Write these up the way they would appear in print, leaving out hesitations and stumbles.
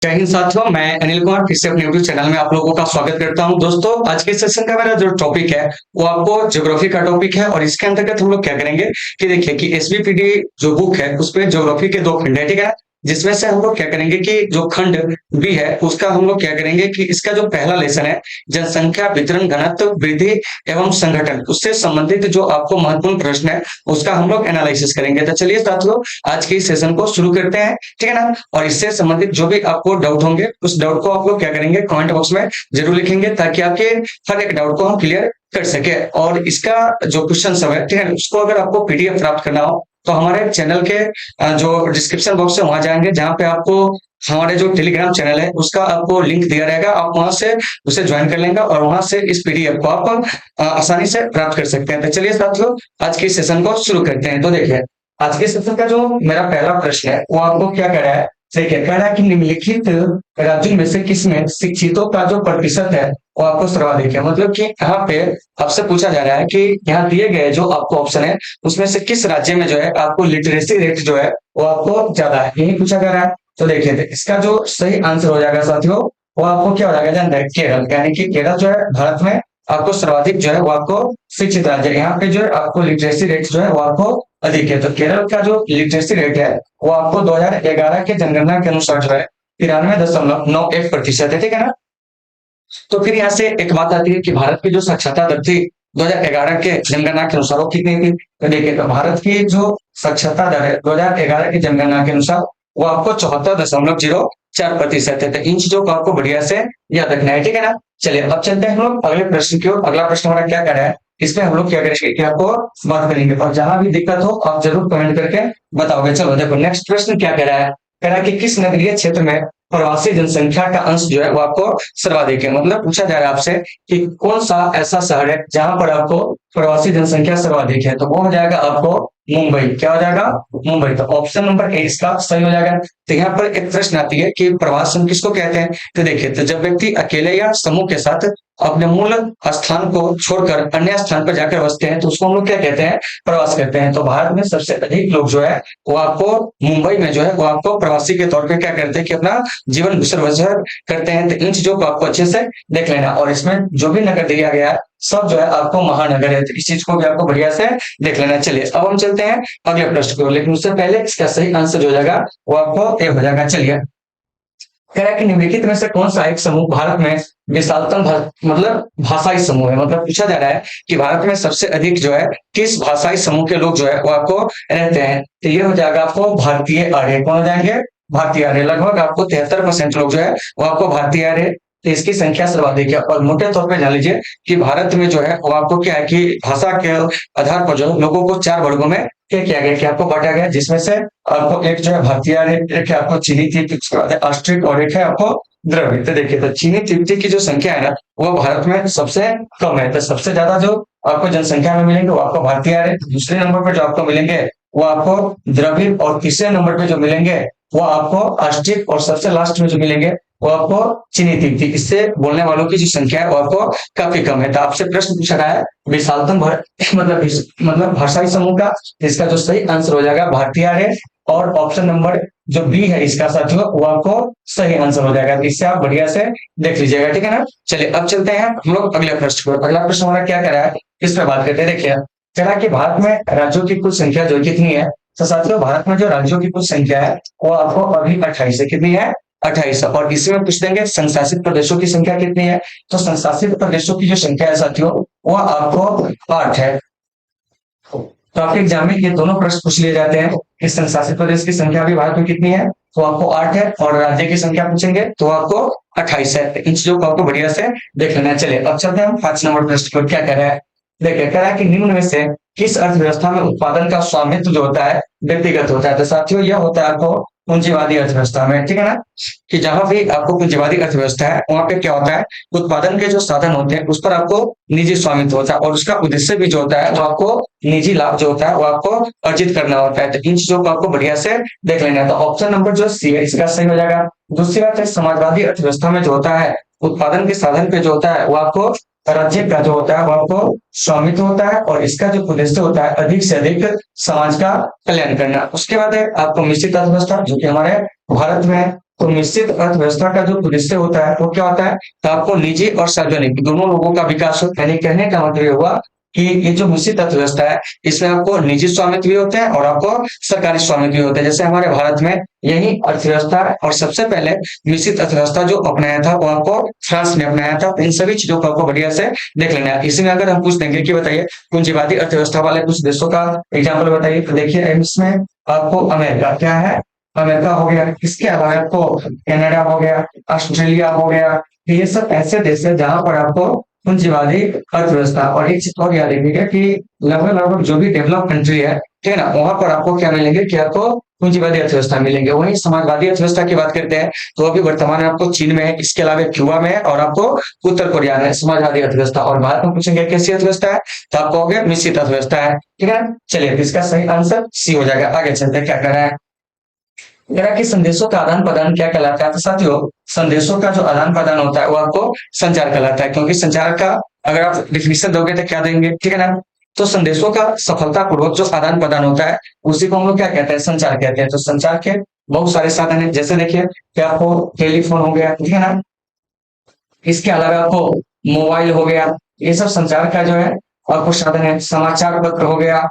जय हिंद साथियों, मैं अनिल कुमार फिर से अपने यूट्यूब चैनल में आप लोगों का स्वागत करता हूं। दोस्तों, आज के सेशन का मेरा जो टॉपिक है वो आपको ज्योग्राफी का टॉपिक है और इसके अंतर्गत हम लोग क्या करेंगे कि देखिए कि एसबीपीडी जो बुक है उस पे ज्योग्राफी के दो खंड है, ठीक है। जिसमें से हम लोग क्या करेंगे कि जो खंड बी है उसका हम लोग क्या करेंगे कि इसका जो पहला लेसन है जनसंख्या वितरण घनत्व वृद्धि एवं संगठन, उससे संबंधित जो आपको महत्वपूर्ण प्रश्न है उसका हम लोग एनालिसिस करेंगे। तो चलिए साथियों, आज के इस सेशन को शुरू करते हैं, ठीक है ना। और इससे संबंधित जो भी आपको डाउट होंगे उस डाउट को आप लोग क्या करेंगे कमेंट बॉक्स में जरूर लिखेंगे, ताकि आपके हर एक डाउट को हम क्लियर कर सके। और इसका जो क्वेश्चन सब है, ठीक है, उसको अगर आपको पीडीएफ प्राप्त करना हो तो हमारे चैनल के जो डिस्क्रिप्शन बॉक्स है वहां जाएंगे, जहां पे आपको हमारे जो टेलीग्राम चैनल है उसका आपको लिंक दिया रहेगा। आप वहां से उसे ज्वाइन कर लेंगे और वहां से इस पीडीएफ को आप आसानी से प्राप्त कर सकते हैं। तो चलिए साथियों, आज के सेशन को शुरू करते हैं। तो देखिए, आज के सेशन का जो मेरा पहला प्रश्न है वो आपको क्या कह रहा है, सही कह रहा है कि निम्नलिखित राज्यों में से किसमें शिक्षितों का जो प्रतिशत है वो आपको सर्वाधिक है। मतलब कि यहाँ पे आपसे पूछा जा रहा है कि यहाँ दिए गए जो आपको ऑप्शन है उसमें से किस राज्य में जो है आपको लिटरेसी रेट जो है वो आपको ज्यादा है, यही पूछा जा रहा है। तो देखिए, तो इसका जो सही आंसर हो जाएगा साथियों वो आपको क्या हो जाएगा, जानते हैं, केरल। यानी कि केरल जो है भारत में आपको सर्वाधिक जो है वो आपको शिक्षित राज्य है। यहाँ पे जो है आपको लिटरेसी रेट जो है वो आपको अधिक है। तो केरल का जो लिटरेसी रेट है वो आपको 2011 के जनगणना के अनुसार जो है 93.91% है, ठीक है ना। तो फिर यहाँ से एक बात आती है कि भारत की जो साक्षरता दर थी 2011 के जनगणना के अनुसार वो कितनी थी। तो देखिए, तो भारत की जो साक्षरता दर है 2011 की जनगणना के अनुसार वो आपको 74.04% है। तो इन चीजों को आपको बढ़िया से याद रखना है, ठीक है ना। चलिए अब चलते हैं हम लोग अगले प्रश्न की ओर। अगला प्रश्न हमारा क्या कर रहा है, इसमें हम लोग क्या करेंगे कि आपको बात करेंगे और जहां भी दिक्कत हो आप जरूर कमेंट करके बताओगे। चलो देखो, नेक्स्ट प्रश्न क्या कह रहा है, कह रहा है कि किस नगरीय क्षेत्र में प्रवासी जनसंख्या का अंश जो है वो आपको सर्वाधिक है। मतलब पूछा जा रहा है आपसे कि कौन सा ऐसा शहर है जहां पर आपको प्रवासी जनसंख्या सर्वाधिक है। तो वो हो जाएगा आपको मुंबई। क्या हो जाएगा, मुंबई। तो ऑप्शन नंबर ए इसका सही हो जाएगा। तो यहाँ पर एक प्रश्न आती है कि प्रवास हम किसको कहते हैं। तो देखिए, तो जब व्यक्ति अकेले या समूह के साथ अपने मूल स्थान को छोड़कर अन्य स्थान पर जाकर बसते हैं तो उसको हम लोग क्या कहते हैं, प्रवास कहते हैं। तो भारत में सबसे अधिक लोग जो है वो आपको मुंबई में जो है वो आपको प्रवासी के तौर पे क्या करते हैं कि अपना जीवन गुजर बसर करते हैं। तो इन चीजों को आपको अच्छे से देख लेना। और इसमें जो भी नगर दिया गया है सब जो है आपको महानगर है, तो इस चीज को भी आपको बढ़िया से देख लेना। चलिए अब हम चलते हैं अगले प्रश्न को, लेकिन उससे पहले इसका सही आंसर हो जाएगा वो आपको ए हो जाएगा। चलिए, कह रहा है कि निम्नलिखित में से कौन सा एक समूह भारत में विशालतम मतलब भाषाई समूह है। मतलब पूछा जा रहा है कि भारत में सबसे अधिक जो है किस भाषाई समूह के लोग जो है वो आपको रहते हैं। तो ये हो जाएगा आपको भारतीय आर्य। कौन हो जाएंगे, भारतीय आर्य। लगभग आपको 73% लोग जो है वो आपको भारतीय आर्य, तो इसकी संख्या सर्वाधिक है। और मोटे तौर पे जान लीजिए कि भारत में जो है वो आपको क्या है कि भाषा के आधार पर जो लोगों को 4 वर्गों में क्या किया गया कि आपको बांटा गया, जिसमें से आपको एक जो है भारतीय आर्य, एक है आपको चीनी तिब्बती, उसके बाद ऑस्ट्रिक और एक है आपको द्रविड़। तो देखिए, तो चीनी तिब्बती की जो संख्या है ना वो भारत में सबसे कम है। तो सबसे ज्यादा जो आपको जनसंख्या में मिलेंगे वो आपको भारतीय आर्य, दूसरे नंबर पर जो आपको मिलेंगे वो आपको द्रविड़, और तीसरे नंबर पे जो मिलेंगे वो आपको ऑस्ट्रिक, और सबसे लास्ट में जो मिलेंगे वो आपको चीनी तिब्बती। इससे बोलने वालों की जो संख्या है वो आपको काफी कम है। तो आपसे प्रश्न पूछा रहा है विशालतम मतलब भाषाई समूह का, इसका जो सही आंसर हो जाएगा भारतीय आर्य। और ऑप्शन नंबर जो बी है इसका साथियों वो आपको सही आंसर हो जाएगा। इससे आप बढ़िया से देख लीजिएगा, ठीक है ना। चलिए अब चलते हैं हम लोग अगले प्रश्न पर। अगला प्रश्न हमारा क्या कर रहा है इस पर बात करते हैं। देखिए, कह रहा है कि भारत में राज्यों की कुल संख्या जो कितनी है। तो साथियों, भारत में जो राज्यों की कुल संख्या है वो आपको अभी 28 है। कितनी है, 28। और इसी में पूछ देंगे संशासित प्रदेशों की संख्या कितनी है। तो संशासित प्रदेशों की जो संख्या है साथियों वो आपको 8 है। तो आपके एग्जाम में ये दोनों प्रश्न पूछ लिए जाते हैं कि संशासित प्रदेश की संख्या भी भारत में कितनी है, तो आपको 8 है, और राज्य की संख्या पूछेंगे तो आपको 28 है। इन चीजों को आपको बढ़िया से देख लेना है। चलिए अब चलते हैं हम 5 नंबर प्रश्न पर। क्या कह रहा है, देखिए, कह रहा है कि निम्न में से किस अर्थव्यवस्था में उत्पादन का स्वामित्व जो होता है व्यक्तिगत होता है। तो साथियों यह होता है आपको पूंजीवादी अर्थव्यवस्था में, ठीक है ना, कि जहां भी आपको पूंजीवादी अर्थव्यवस्था है वहां पे क्या होता है उत्पादन के जो साधन होते हैं उस पर आपको निजी स्वामित्व होता है, और उसका उद्देश्य भी जो होता है वो आपको निजी लाभ जो होता है वो आपको अर्जित करना होता है। तो इन चीजों को आपको बढ़िया से देख लेना है। तो ऑप्शन नंबर जो सी है इसका सही हो जाएगा। दूसरी बात है समाजवादी अर्थव्यवस्था में जो होता है उत्पादन के साधन पे जो होता है वो आपको राज्य का जो होता है वो आपको स्वामित्व होता है और इसका जो उद्देश्य होता है अधिक से अधिक समाज का कल्याण करना। उसके बाद है आपको मिश्रित अर्थव्यवस्था, जो कि हमारे भारत में है। तो मिश्रित अर्थव्यवस्था का जो उद्देश्य होता है वो क्या होता है, तो आपको निजी और सार्वजनिक दोनों लोगों का विकास हो। यानी कहने का मतलब ये हुआ कि ये जो मिश्रित अर्थव्यवस्था है इसमें आपको निजी स्वामित्व भी होते हैं और आपको सरकारी स्वामित्व भी होते हैं। जैसे हमारे भारत में यही अर्थव्यवस्था है और सबसे पहले मिश्रित अर्थव्यवस्था जो अपनाया था वो आपको फ्रांस ने अपनाया था। इन सभी चीजों को आपको बढ़िया से देख लेना है। इसी में अगर हम पूछ देंगे कि बताइए पूंजीवादी अर्थव्यवस्था वाले कुछ देशों का एग्जाम्पल बताइए, तो देखिए इसमें आपको अमेरिका क्या है, अमेरिका हो गया। इसके अलावा आपको कनाडा हो गया, ऑस्ट्रेलिया हो गया। तो ये सब ऐसे देश है जहां पर आपको पूंजीवादी अर्थव्यवस्था। और एक चीज और याद रखिएगा कि लगभग लगभग जो भी डेवलप कंट्री है, ठीक है ना, वहां पर आपको क्या मिलेंगे कि आपको पूंजीवादी अर्थव्यवस्था मिलेंगे। वहीं समाजवादी अर्थव्यवस्था की बात करते हैं तो अभी वर्तमान में आपको चीन में है, इसके अलावा क्यूबा में है और आपको उत्तर कोरिया में समाजवादी अर्थव्यवस्था। और भारत में पूछेंगे कैसी अर्थव्यवस्था है, तो आपको हो गया मिश्रित अर्थव्यवस्था है। ठीक है, चलिए इसका सही आंसर सी हो जाएगा। आगे चलते हैं क्या कर रहा है, तरह के संदेशों का आदान प्रदान क्या कहलाता है। तो साथियों संदेशों का जो आदान प्रदान होता है वो आपको संचार कहलाता है, क्योंकि संचार का अगर आप डिफिनेशन दोगे तो क्या देंगे, ठीक है ना। तो संदेशों का सफलतापूर्वक जो आदान प्रदान होता है उसी को हम लोग क्या कहते हैं, संचार कहते हैं। तो संचार के बहुत सारे साधन है, जैसे देखिए कि आपको टेलीफोन हो गया, ठीक है ना, इसके अलावा आपको मोबाइल हो गया, ये सब संचार का जो है आपको साधन है। समाचार पत्र हो गया,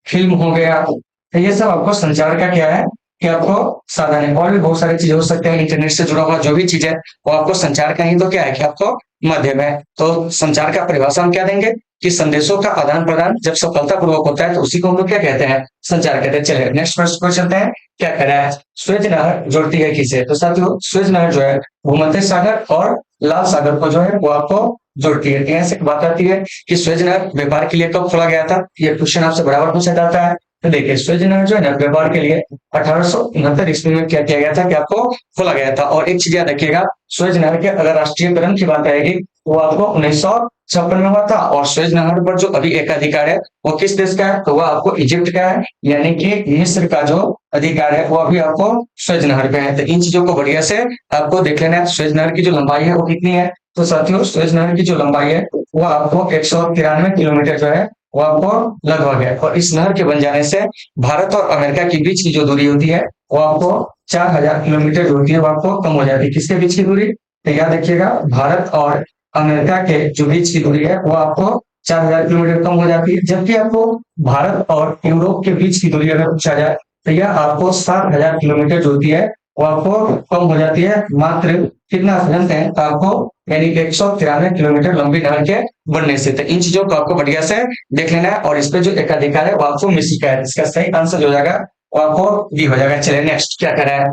फिल्म हो गया, तो ये सब आपको संचार का क्या है कि आपको साधन है। और भी बहुत सारी चीजें हो सकते हैं, इंटरनेट से जुड़ा हुआ जो भी चीज है वो आपको संचार का ही तो क्या है कि आपको माध्यम है। तो संचार का परिभाषा हम क्या देंगे कि संदेशों का आदान प्रदान जब सफलतापूर्वक होता है तो उसी को हम लोग क्या कहते हैं, संचार कहते हैं। चलिए नेक्स्ट प्रश्न पर चलते हैं, क्या कह रहा है, स्वेज नहर जोड़ती है किसे। तो साथियों स्वेज नहर जो है भूमध्य सागर और लाल सागर को जो है वो आपको जोड़ती है। यहाँ से बात आती है कि स्वेज नहर व्यापार के लिए कब खोला गया था, ये क्वेश्चन आपसे बराबर पूछा जाता है। तो देखिए स्वेज नहर जो है ना व्यापार के लिए 1869 ईस्वी में क्या किया गया था कि आपको खोला गया था। और एक चीज याद रखिएगा, स्वेज नहर के अगर राष्ट्रीयकरण की बात आएगी वो आपको 1956 में हुआ था। और स्वेज नहर पर जो अभी एक अधिकार है वो किस देश का है, तो वह आपको इजिप्ट का है, यानी कि मिस्र का जो अधिकार है वो अभी आपको स्वेज नहर पे है। तो इन चीजों को बढ़िया से आपको देख लेना है। स्वेज नहर की जो लंबाई है वो कितनी है, तो साथियों स्वेज नहर की जो लंबाई है वो आपको 193 किलोमीटर जो है वो आपको लगभग है। और इस नहर के बन जाने से भारत और अमेरिका के बीच की जो दूरी होती है वो आपको 4000 किलोमीटर जो होती है वो आपको कम हो जाती है। किसके बीच की दूरी, तो याद रखिएगा भारत और अमेरिका के जो बीच की दूरी है वो आपको 4000 किलोमीटर कम हो जाती है। जबकि आपको भारत और यूरोप के बीच की दूरी अगर पूछा जाए तो यह आपको 7000 किलोमीटर जो होती है वो आपको कम हो जाती है। मात्र कितना जानते हैं, तो आपको यानी 193 किलोमीटर लंबी नहर के बनने से। तो इन चीजों को आपको बढ़िया से देख लेना है। और इस पे जो एकाधिकार है वो आपको मिसी का है। इसका सही आंसर जो हो जाएगा वो आपको डी हो जाएगा। चलिए नेक्स्ट क्या कर रहा है,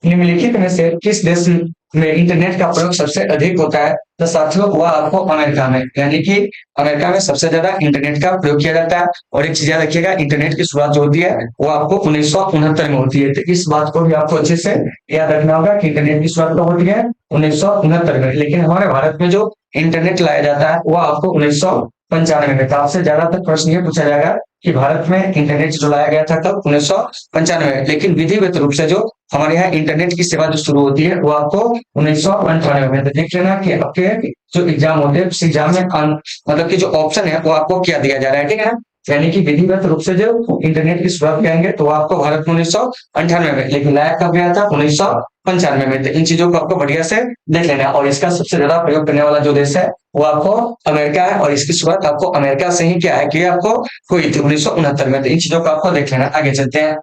निम्नलिखित में से किस देश में इंटरनेट का प्रयोग सबसे अधिक होता है। तो साथियों वह आपको अमेरिका में, यानी कि अमेरिका में सबसे ज्यादा इंटरनेट का प्रयोग किया जाता है। और एक चीज याद रखिएगा, इंटरनेट की शुरुआत जो होती है वो आपको 1969 में होती है। तो इस बात को भी आपको अच्छे से याद रखना होगा कि इंटरनेट की शुरुआत कब होती है, 1969 में। लेकिन हमारे भारत में जो इंटरनेट लाया जाता है वो आपको 1995 में। तो आपसे ज्यादातर प्रश्न ये पूछा जाएगा कि भारत में इंटरनेट जो लाया गया था कब, 1995। लेकिन विधिवत रूप से जो हमारे यहाँ इंटरनेट की सेवा जो शुरू होती है वो आपको 1998 में। तो देख लेना कि आपके जो एग्जाम होते हैं उस एग्जाम में मतलब कि जो ऑप्शन है वो आपको क्या दिया जा रहा है, ठीक है ना। यानी कि विधिवत रूप से जो इंटरनेट की शुरुआत करेंगे तो आपको भारत में 1998 में, लेकिन लाया कब गया था, 1995 में। तो इन चीजों को आपको बढ़िया से देख लेना। और इसका सबसे ज्यादा प्रयोग करने वाला जो देश है वो आपको अमेरिका है। और इसकी शुरुआत आपको अमेरिका से ही क्या है कि आपको हुई थी 1969 में। तो इन चीजों को आपको देख लेना। आगे चलते हैं,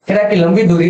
कि लंबी दूरी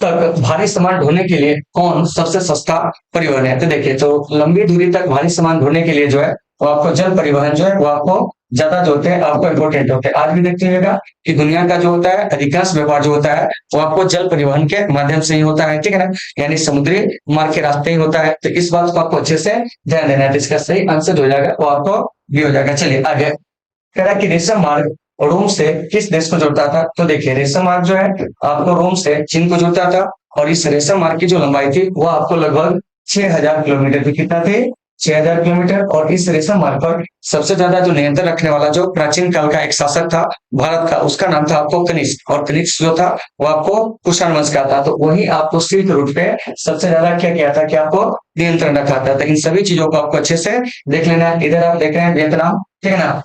तक भारी सामान ढोने के लिए कौन सबसे सस्ता परिवहन है। तो देखिए तो लंबी दूरी तक भारी सामान ढोने के लिए जो है वो आपको जल परिवहन जो है वो आपको ज्यादा जो होते हैं आपको इम्पोर्टेंट होते हैं। आज भी देखते होगा कि दुनिया का जो होता है अधिकांश व्यापार जो होता है वो आपको जल परिवहन के माध्यम से ही होता है, ठीक है ना, यानी समुद्री मार्ग के रास्ते ही होता है। तो इस बात को आपको अच्छे से ध्यान देना है। तो इसका सही आंसर हो जाएगा वो आपको भी हो जाएगा। चलिए आगे, कह रहा है कि रेशम मार्ग रोम से किस देश को जोड़ता था। तो देखिए रेशम मार्ग जो है आपको रोम से चीन को जोड़ता था। और इस रेशम मार्ग की जो लंबाई थी वो आपको लगभग 6000 किलोमीटर की, कितना थी, 6,000 किलोमीटर। और इस रेशम मार्ग पर सबसे ज्यादा जो नियंत्रण रखने वाला जो प्राचीन काल का एक शासक था भारत का, उसका नाम था आपको कनिष्क। और कनिष्क जो था वो आपको कुषाण वंश का था। तो वही आपको सिल्क रूट पे सबसे ज्यादा क्या किया था कि आपको नियंत्रण रखा था। तो इन सभी चीजों को आपको अच्छे से देख लेना है। इधर आप देख रहे हैं वियतनाम, ठीक है ना।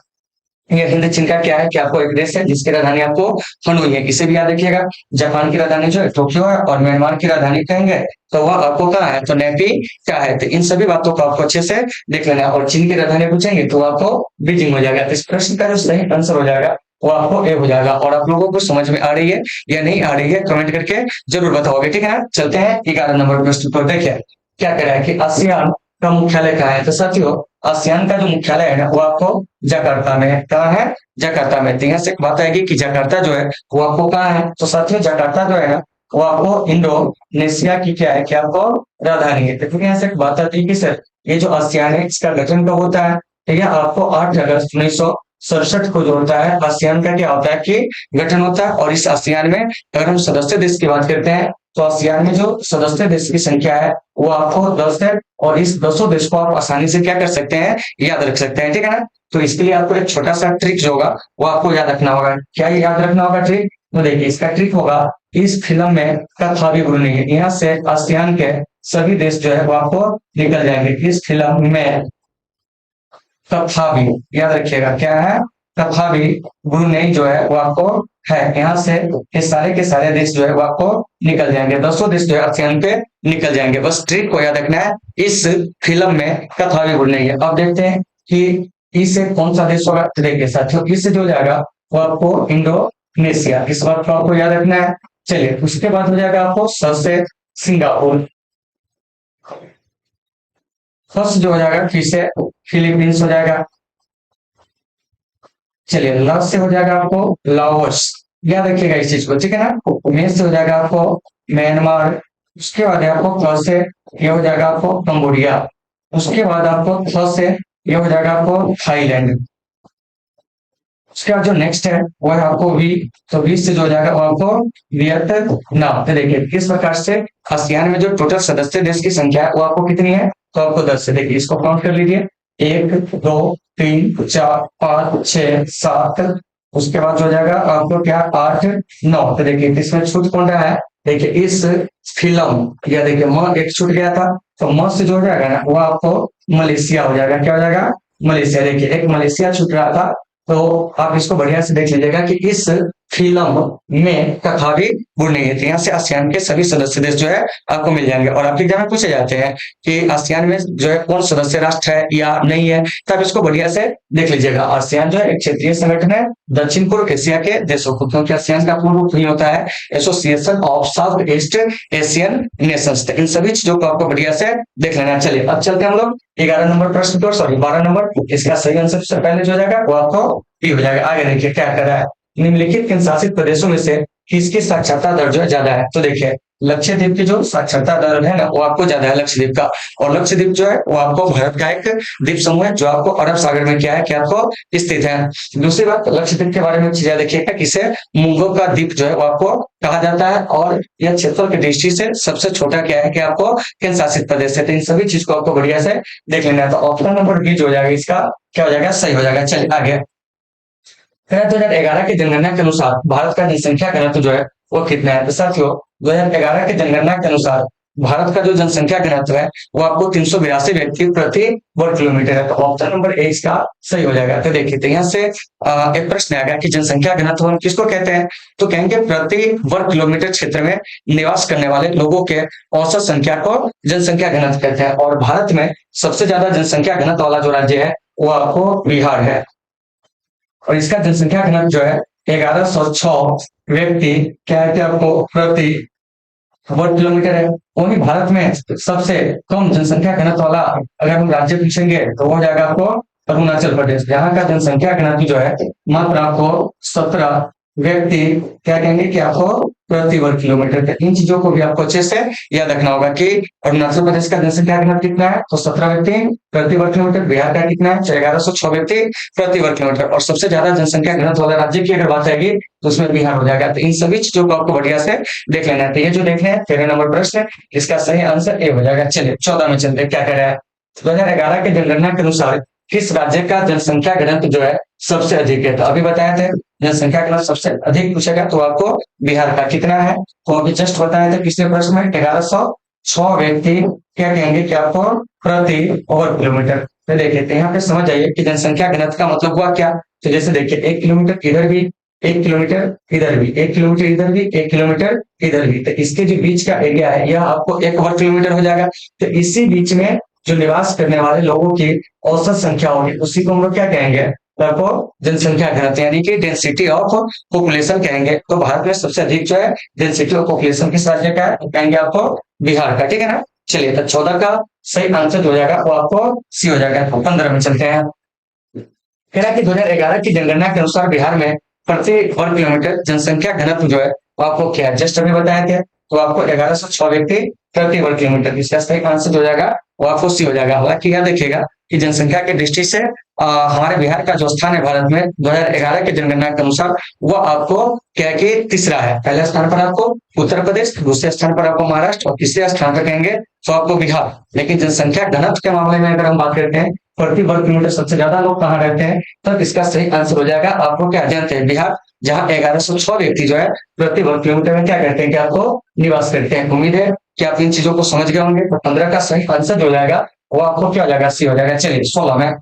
ये हिंद चिन्ह का क्या है कि आपको एक देश है जिसकी राजधानी आपको हनोई है, इसे भी याद रखिएगा। जापान की राजधानी जो है टोक्यो है, और म्यांमार की राजधानी कहेंगे तो वह आपको कहाँ है, तो नेपी क्या है। तो इन सभी बातों को आपको अच्छे से देख लेना है। और चीन की राजधानी पूछेंगे तो आपको बीजिंग हो जाएगा। तो इस प्रश्न का जो सही आंसर हो जाएगा वो आपको ए हो जाएगा। और आप लोगों को समझ में आ रही है या नहीं आ रही है कमेंट करके जरूर बताओगे, ठीक है ना। चलते हैं 11 नंबर प्रश्न पर। देखिए क्या कह रहा है कि आसियान का मुख्यालय कहाँ है। तो साथियों आसियान का जो मुख्यालय है ना वो आपको जकार्ता में है। कहाँ है, जकार्ता में। तो यहाँ से एक बात आएगी कि जकार्ता जो है वो आपको कहाँ है। तो साथियों जकार्ता जो है ना वो आपको इंडोनेशिया की क्या है, क्या आपको राजधानी है। तो फिर यहाँ से एक बात आती है कि सर ये जो आसियान है इसका गठन कब होता है। ठीक है, आपको 8 अगस्त 1967 को जो होता है आसियान का क्या होता है कि गठन होता है। और इस आसियान में अगर हम सदस्य देश की बात करते हैं तो आसियान में जो सदस्य देश की संख्या है वो आपको 10 है। और इस 10 देश को आप आसानी से क्या कर सकते हैं, याद रख सकते हैं, ठीक है ना। तो इसके लिए आपको एक छोटा सा ट्रिक जो होगा वो आपको याद रखना होगा। क्या याद रखना होगा ट्रिक, तो देखिए इसका ट्रिक होगा इस फिल्म में कथावी गुरु नहीं है। यहाँ से आसियान के सभी देश जो है वो आपको निकल जाएंगे। इस फिल्म में कथावी, याद रखिएगा क्या है, कथावी ब्रुनेई जो है वो आपको है। यहाँ से ये सारे के सारे देश जो है वो आपको निकल जाएंगे। 10 देश जो है आसियान पे निकल जाएंगे। बस ट्रिक को याद रखना है, इस फिल्म में कथावी ब्रुनेई है। अब देखते हैं कि इससे कौन सा देश होगा। तो देखिए साथियों इससे जो हो जाएगा वो आपको इंडोनेशिया, इस बात को आपको याद रखना है। चलिए उसके बाद हो जाएगा आपको सबसे सिंगापुर। फर्स्ट जो हो जाएगा फिर से फिलीपींस हो जाएगा। चलिए लास्ट से हो जाएगा आपको लाओस, याद रखिएगा इस चीज को, ठीक है ना। मेन से हो जाएगा आपको म्यांमार। उसके बाद आपको क से ये हो जाएगा आपको कंबोडिया। उसके बाद आपको थ से ये हो जाएगा आपको थाईलैंड। उसके बाद जो नेक्स्ट है वो है आपको वी। तो वी से जो हो जाएगा वो आपको वियतनाम। तो देखिए किस प्रकार से आसियान में जो टोटल सदस्य देश की संख्या है वो आपको कितनी है, तो आपको 10 से। देखिए इसको काउंट कर लीजिए, 1 2 3 4 5 6 7। उसके बाद जो हो जाएगा आपको क्या 8 9। तो देखिए इसमें छूट कौन रहा है, देखिए इस फिल्म, या देखिए म एक छूट गया था। तो म से जो हो जाएगा ना वो आपको मलेशिया हो जाएगा। क्या हो जाएगा, मलेशिया। देखिए एक मलेशिया छूट रहा था। तो आप इसको बढ़िया से देख लीजिएगा कि इस फिल्म में कथावी गुण नहीं है। यहाँ से आसियान के सभी सदस्य देश जो है आपको मिल जाएंगे। और आपके एग्जाम में पूछे जाते हैं कि आसियान में जो है कौन सदस्य राष्ट्र है या नहीं है, तो आप इसको बढ़िया से देख लीजिएगा। आसियान जो है एक क्षेत्रीय संगठन है दक्षिण पूर्व एशिया के देशों को, क्योंकि आसियान का पूर्ण रूप होता है association of South East Asian nations. इन सभी चीजों को आपको बढ़िया से देख लेना। चलिए अब चलते हैं हम लोग 11 नंबर प्रश्न पर, सॉरी 12 नंबर। इसका सही आंसर सबसे पहले जो हो जाएगा वो आपको डी हो जाएगा। आगे देखिए क्या कर रहा है, निम्नलिखित केंद्र शासित प्रदेशों में से किसकी साक्षरता दर जो है ज्यादा है। तो देखिए लक्षद्वीप की जो साक्षरता दर है ना वो आपको ज्यादा है, लक्षद्वीप का। और लक्षद्वीप जो है वो आपको भारत का एक द्वीप समूह है जो आपको अरब सागर में क्या है, क्या आपको स्थित है। दूसरी बात लक्षद्वीप के बारे में चीजें देखिएगा, किसे मूंगों का द्वीप जो है वो आपको कहा जाता है। और यह क्षेत्र की दृष्टि से सबसे छोटा क्या है कि आपको केंद्र शासित प्रदेश है। तो इन सभी चीज को आपको बढ़िया से देख लेना है। तो ऑप्शन नंबर बी जो हो जाएगा इसका क्या हो जाएगा, सही हो जाएगा। चलिए आगे 2011 की जनगणना के अनुसार भारत का जनसंख्या घनत्व जो है वो कितना है। तो साथियों 2011 की जनगणना के अनुसार भारत का जो जनसंख्या घनत्व है वो आपको 382 व्यक्ति प्रति वर्ग किलोमीटर है। तो ऑप्शन नंबर ए इसका सही हो जाएगा। तो देखिए तो यहाँ से एक प्रश्न आएगा कि जनसंख्या घनत्व हम किसको कहते हैं, तो कहेंगे प्रति वर्ग किलोमीटर क्षेत्र में निवास करने वाले लोगों के औसत संख्या को जनसंख्या घनत्व कहते हैं। और भारत में सबसे ज्यादा जनसंख्या घनत्व वाला जो राज्य है वो आपको बिहार है। और इसका जनसंख्या घनत्व जो है 1106 व्यक्ति क्या है कि आपको प्रति वर्ग किलोमीटर है। वही भारत में सबसे कम जनसंख्या घनत्व वाला अगर हम राज्य पूछेंगे तो हो जाएगा आपको अरुणाचल प्रदेश। यहाँ का जनसंख्या घनत्व जो है मात्र आपको 17 व्यक्ति क्या कहेंगे कि आपको प्रति वर्ग किलोमीटर। इन चीजों को भी आपको अच्छे से याद रखना होगा कि अरुणाचल प्रदेश का जनसंख्या घनत्व कितना है, तो 17 व्यक्ति प्रति वर्ग किलोमीटर। बिहार का कितना है, 1106 व्यक्ति प्रति वर्ग किलोमीटर। और सबसे ज्यादा जनसंख्या घनत्व वाला राज्य की अगर बात आएगी तो उसमें बिहार हो जाएगा। तो इन सभी चीजों को आपको बढ़िया से देख लेना है। तो ये जो देख रहे हैं 13 नंबर प्रश्न, इसका सही आंसर ए हो जाएगा। चलिए 14 में चलते क्या कह रहा है। 2011 की जनगणना के अनुसार किस राज्य का जनसंख्या घनत्व जो है सबसे अधिक है? तो अभी बताया थे जनसंख्या घनत्व सबसे अधिक पूछेगा तो आपको बिहार का कितना है, तो अभी जस्ट बताया था पिछले प्रश्न में 1106 व्यक्ति क्या कहेंगे कि आपको प्रति ओवर किलोमीटर। तो देखिए तो यहाँ पे समझ आइए कि जनसंख्या घनत्व का मतलब हुआ क्या। तो जैसे देखिए 1 किलोमीटर इधर भी, 1 किलोमीटर इधर भी, 1 किलोमीटर इधर भी, 1 किलोमीटर इधर भी, तो इसके जो बीच का एरिया है यह आपको 1 वर्ग किलोमीटर हो जाएगा। तो इसी बीच में जो निवास करने वाले लोगों की औसत संख्या होगी उसी को हम लोग क्या कहेंगे, तो आपको जनसंख्या घनत्व यानी कि डेंसिटी ऑफ पॉपुलेशन कहेंगे। तो भारत में सबसे अधिक जो है डेंसिटी ऑफ पॉपुलेशन किस राज्य का है, तो कहेंगे आपको बिहार का, ठीक है ना। चलिए तो 14 का सही आंसर जो हो जाएगा वो आपको सी हो जाएगा। 15 में चलते हैं। कह रहा है कि 2011 की जनगणना के अनुसार बिहार में प्रति वर्ग किलोमीटर जनसंख्या घनत्व जो है वो आपको क्या है, जस्ट अभी बताया था। तो आपको 1106 व्यक्ति प्रति वर्ग किलोमीटर, इसका सही आंसर जो हो जाएगा वो आपको सी हो जाएगा। हालांकि याद रखिएगा कि जनसंख्या की दृष्टि से हमारे बिहार का जो स्थान है भारत में 2011 की जनगणना के अनुसार वो आपको क्या कि तीसरा है। पहले स्थान पर आपको उत्तर प्रदेश, दूसरे स्थान पर आपको महाराष्ट्र और तीसरे स्थान पर कहेंगे तो आपको बिहार। लेकिन जनसंख्या घनत्व के मामले में अगर हम बात करते हैं प्रति वर्ग किलोमीटर सबसे ज्यादा लोग कहाँ रहते हैं, तो इसका सही आंसर हो जाएगा आपको क्या जानते हैं बिहार, जहां 1106 व्यक्ति जो है प्रति वर्ग किलोमीटर में क्या करते हैं कि आपको निवास करते हैं। उम्मीद है कि आप इन चीजों को समझ गए होंगे। तो 15 का सही आंसर जो हो जाएगा वो आपको क्या हो जाएगा, सी हो जाएगा। चलिए 16 में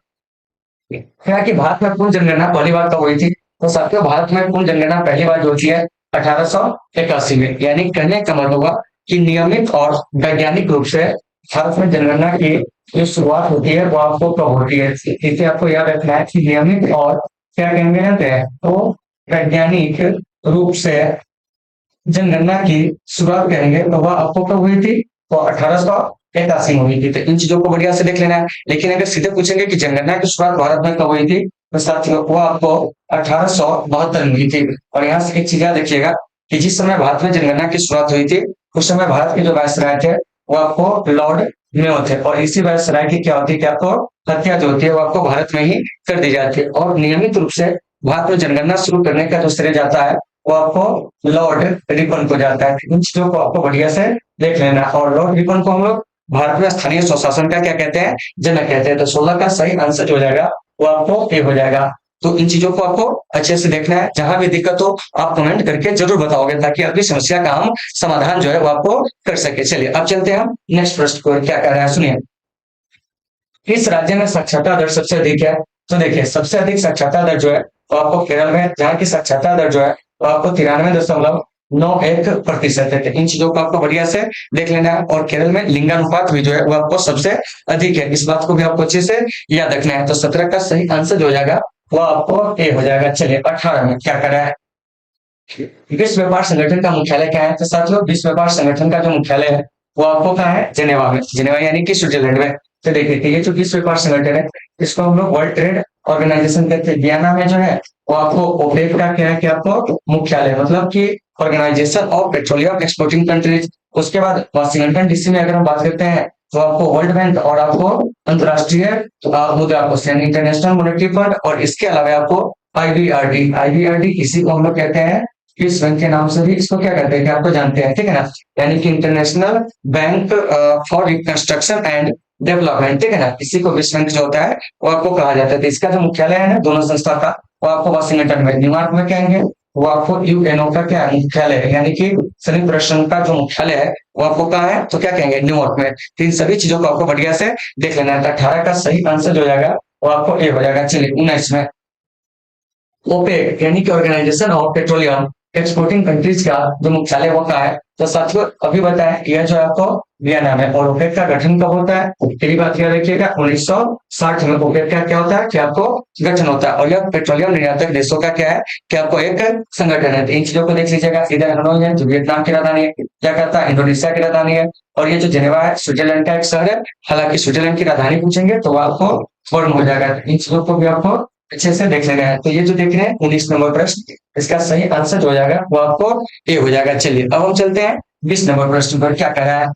क्या कि भारत में पूर्ण जनगणना पहली बार कब हुई थी, तो साथियों भारत में पूर्ण जनगणना पहली बार जो होती है 1881 में। यानी कहने का मतलब हुआ कि नियमित और वैज्ञानिक रूप से भारत में जनगणना की जो शुरुआत होती है वो आपको कब होती है, इसे आपको याद रखना है कि नियमित और क्या कहेंगे हैं तो वैज्ञानिक रूप से जनगणना की शुरुआत करेंगे तो वह आपको कब हुई थी, तो 1881 में हुई थी। तो इन चीजों को बढ़िया से देख लेना है। लेकिन अगर सीधे पूछेंगे कि जनगणना की शुरुआत भारत में कब हुई थी, तो साथियों वो आपको 1872 में हुई थी। और यहाँ से एक चीज याद रखिएगा कि जिस समय भारत में जनगणना की शुरुआत हुई थी उस समय भारत के जो वायसराय थे वो आपको लॉर्ड मेयो थे। और इसी वायसराय की क्या होती है कि आपको हत्या जो होती है वो आपको भारत में ही कर दी जाती है। और नियमित रूप से भारत में जनगणना शुरू करने का जो श्रेय जाता है वो आपको लॉर्ड रिपन को जाता है। इन चीजों को आपको बढ़िया से देख लेना। और लॉर्ड रिपन को हम लोग भारत में स्थानीय स्वशासन का क्या कहते हैं, जनक कहते हैं। तो 16 का सही आंसर जो हो जाएगा वो आपको ए हो जाएगा। तो इन चीजों को आपको अच्छे से देखना है। जहां भी दिक्कत हो आप कमेंट करके जरूर बताओगे ताकि आपकी समस्या का हम समाधान जो है वो आपको कर सके। चलिए अब चलते हैं हम नेक्स्ट प्रश्न को, क्या कर रहा है सुनिए। किस राज्य में साक्षरता दर सबसे अधिक है, तो देखिए सबसे अधिक साक्षरता दर जो है तो आपको केरल में, जहाँ की साक्षरता दर जो है तो आपको 93.91% है। इन चीजों को आपको बढ़िया से देख लेना है। और केरल में लिंगानुपात भी जो है वो आपको सबसे अधिक है, इस बात को भी आपको अच्छे से याद रखना है। तो 17 का सही आंसर जो हो जाएगा वो आपको ए हो जाएगा। चलिए 18 में क्या कर रहा है, विश्व व्यापार संगठन का मुख्यालय क्या है, तो साथियों विश्व व्यापार संगठन का जो मुख्यालय है वो आपको कहाँ है, जेनेवा में। जेनेवा यानी कि स्विट्जरलैंड में। तो देखिए ये जो विश्व व्यापार संगठन है इसको हम लोग वर्ल्ड ट्रेड ऑर्गेनाइजेशन कहते हैं। वियना में जो है वो आपको ओपेक का क्या है कि आपको मुख्यालय, मतलब कि organisation of petroleum exporting countries. उसके बाद वाशिंगटन डीसी में अगर हम बात करते हैं तो आपको वर्ल्ड बैंक और आपको अंतरराष्ट्रीय मुद्रा कोष यानी इंटरनेशनल मॉनेटरी फंड, और इसके अलावा आपको आईबीआरडी। आईबीआरडी इसी को हम लोग कहते हैं किस बैंक के नाम से भी इसको क्या करते हैं कि आपको जानते हैं, ठीक है ना, यानी कि international bank for reconstruction and development, ठीक है ना। इसी को विश्व बैंक जो होता है वो आपको कहा जाता है। तो इसका जो मुख्यालय है ना दोनों संस्था का वो आपको वाशिंगटन में, न्यूयॉर्क में कहेंगे वो आपको यूएनओ का क्या मुख्यालय है, यानी कि संयुक्त राष्ट्र का जो मुख्यालय है वो आपको कहाँ है, तो क्या कहेंगे न्यूयॉर्क में। तो इन सभी चीजों को आपको बढ़िया से देख लेना है। तो 18 का सही आंसर जो हो जाएगा वो आपको ए हो जाएगा। चलिए 19 में ओपेक यानी कि organisation of petroleum exporting countries का जो मुख्यालय होता है, तो साथियों अभी बताया यह जो है आपको वियना में। और ओपेक का गठन कब होता है, तेरी बात याद रखिएगा 1960 में ओपेक का क्या होता है कि आपको गठन होता है। और यह पेट्रोलियम निर्यातक देशों का क्या है कि आपको एक संगठन है। तो इन चीजों को देख लीजिएगा। इधर हनोई है जो वियतनाम की राजधानी है, क्या कहता है इंडोनेशिया की राजधानी है। और ये जो जेनेवा है स्विट्जरलैंड का एक शहर है। हालांकि स्विट्जरलैंड की राजधानी पूछेंगे तो वो आपको फॉर्म हो जाएगा। इन चीजों को भी आपको अच्छे से देख लेना है। तो ये जो देख रहे हैं 19 नंबर प्रश्न, इसका सही आंसर जो हो जाएगा वो आपको ए हो जाएगा। चलिए अब हम चलते हैं 20 नंबर प्रश्न पर, क्या कह रहा है,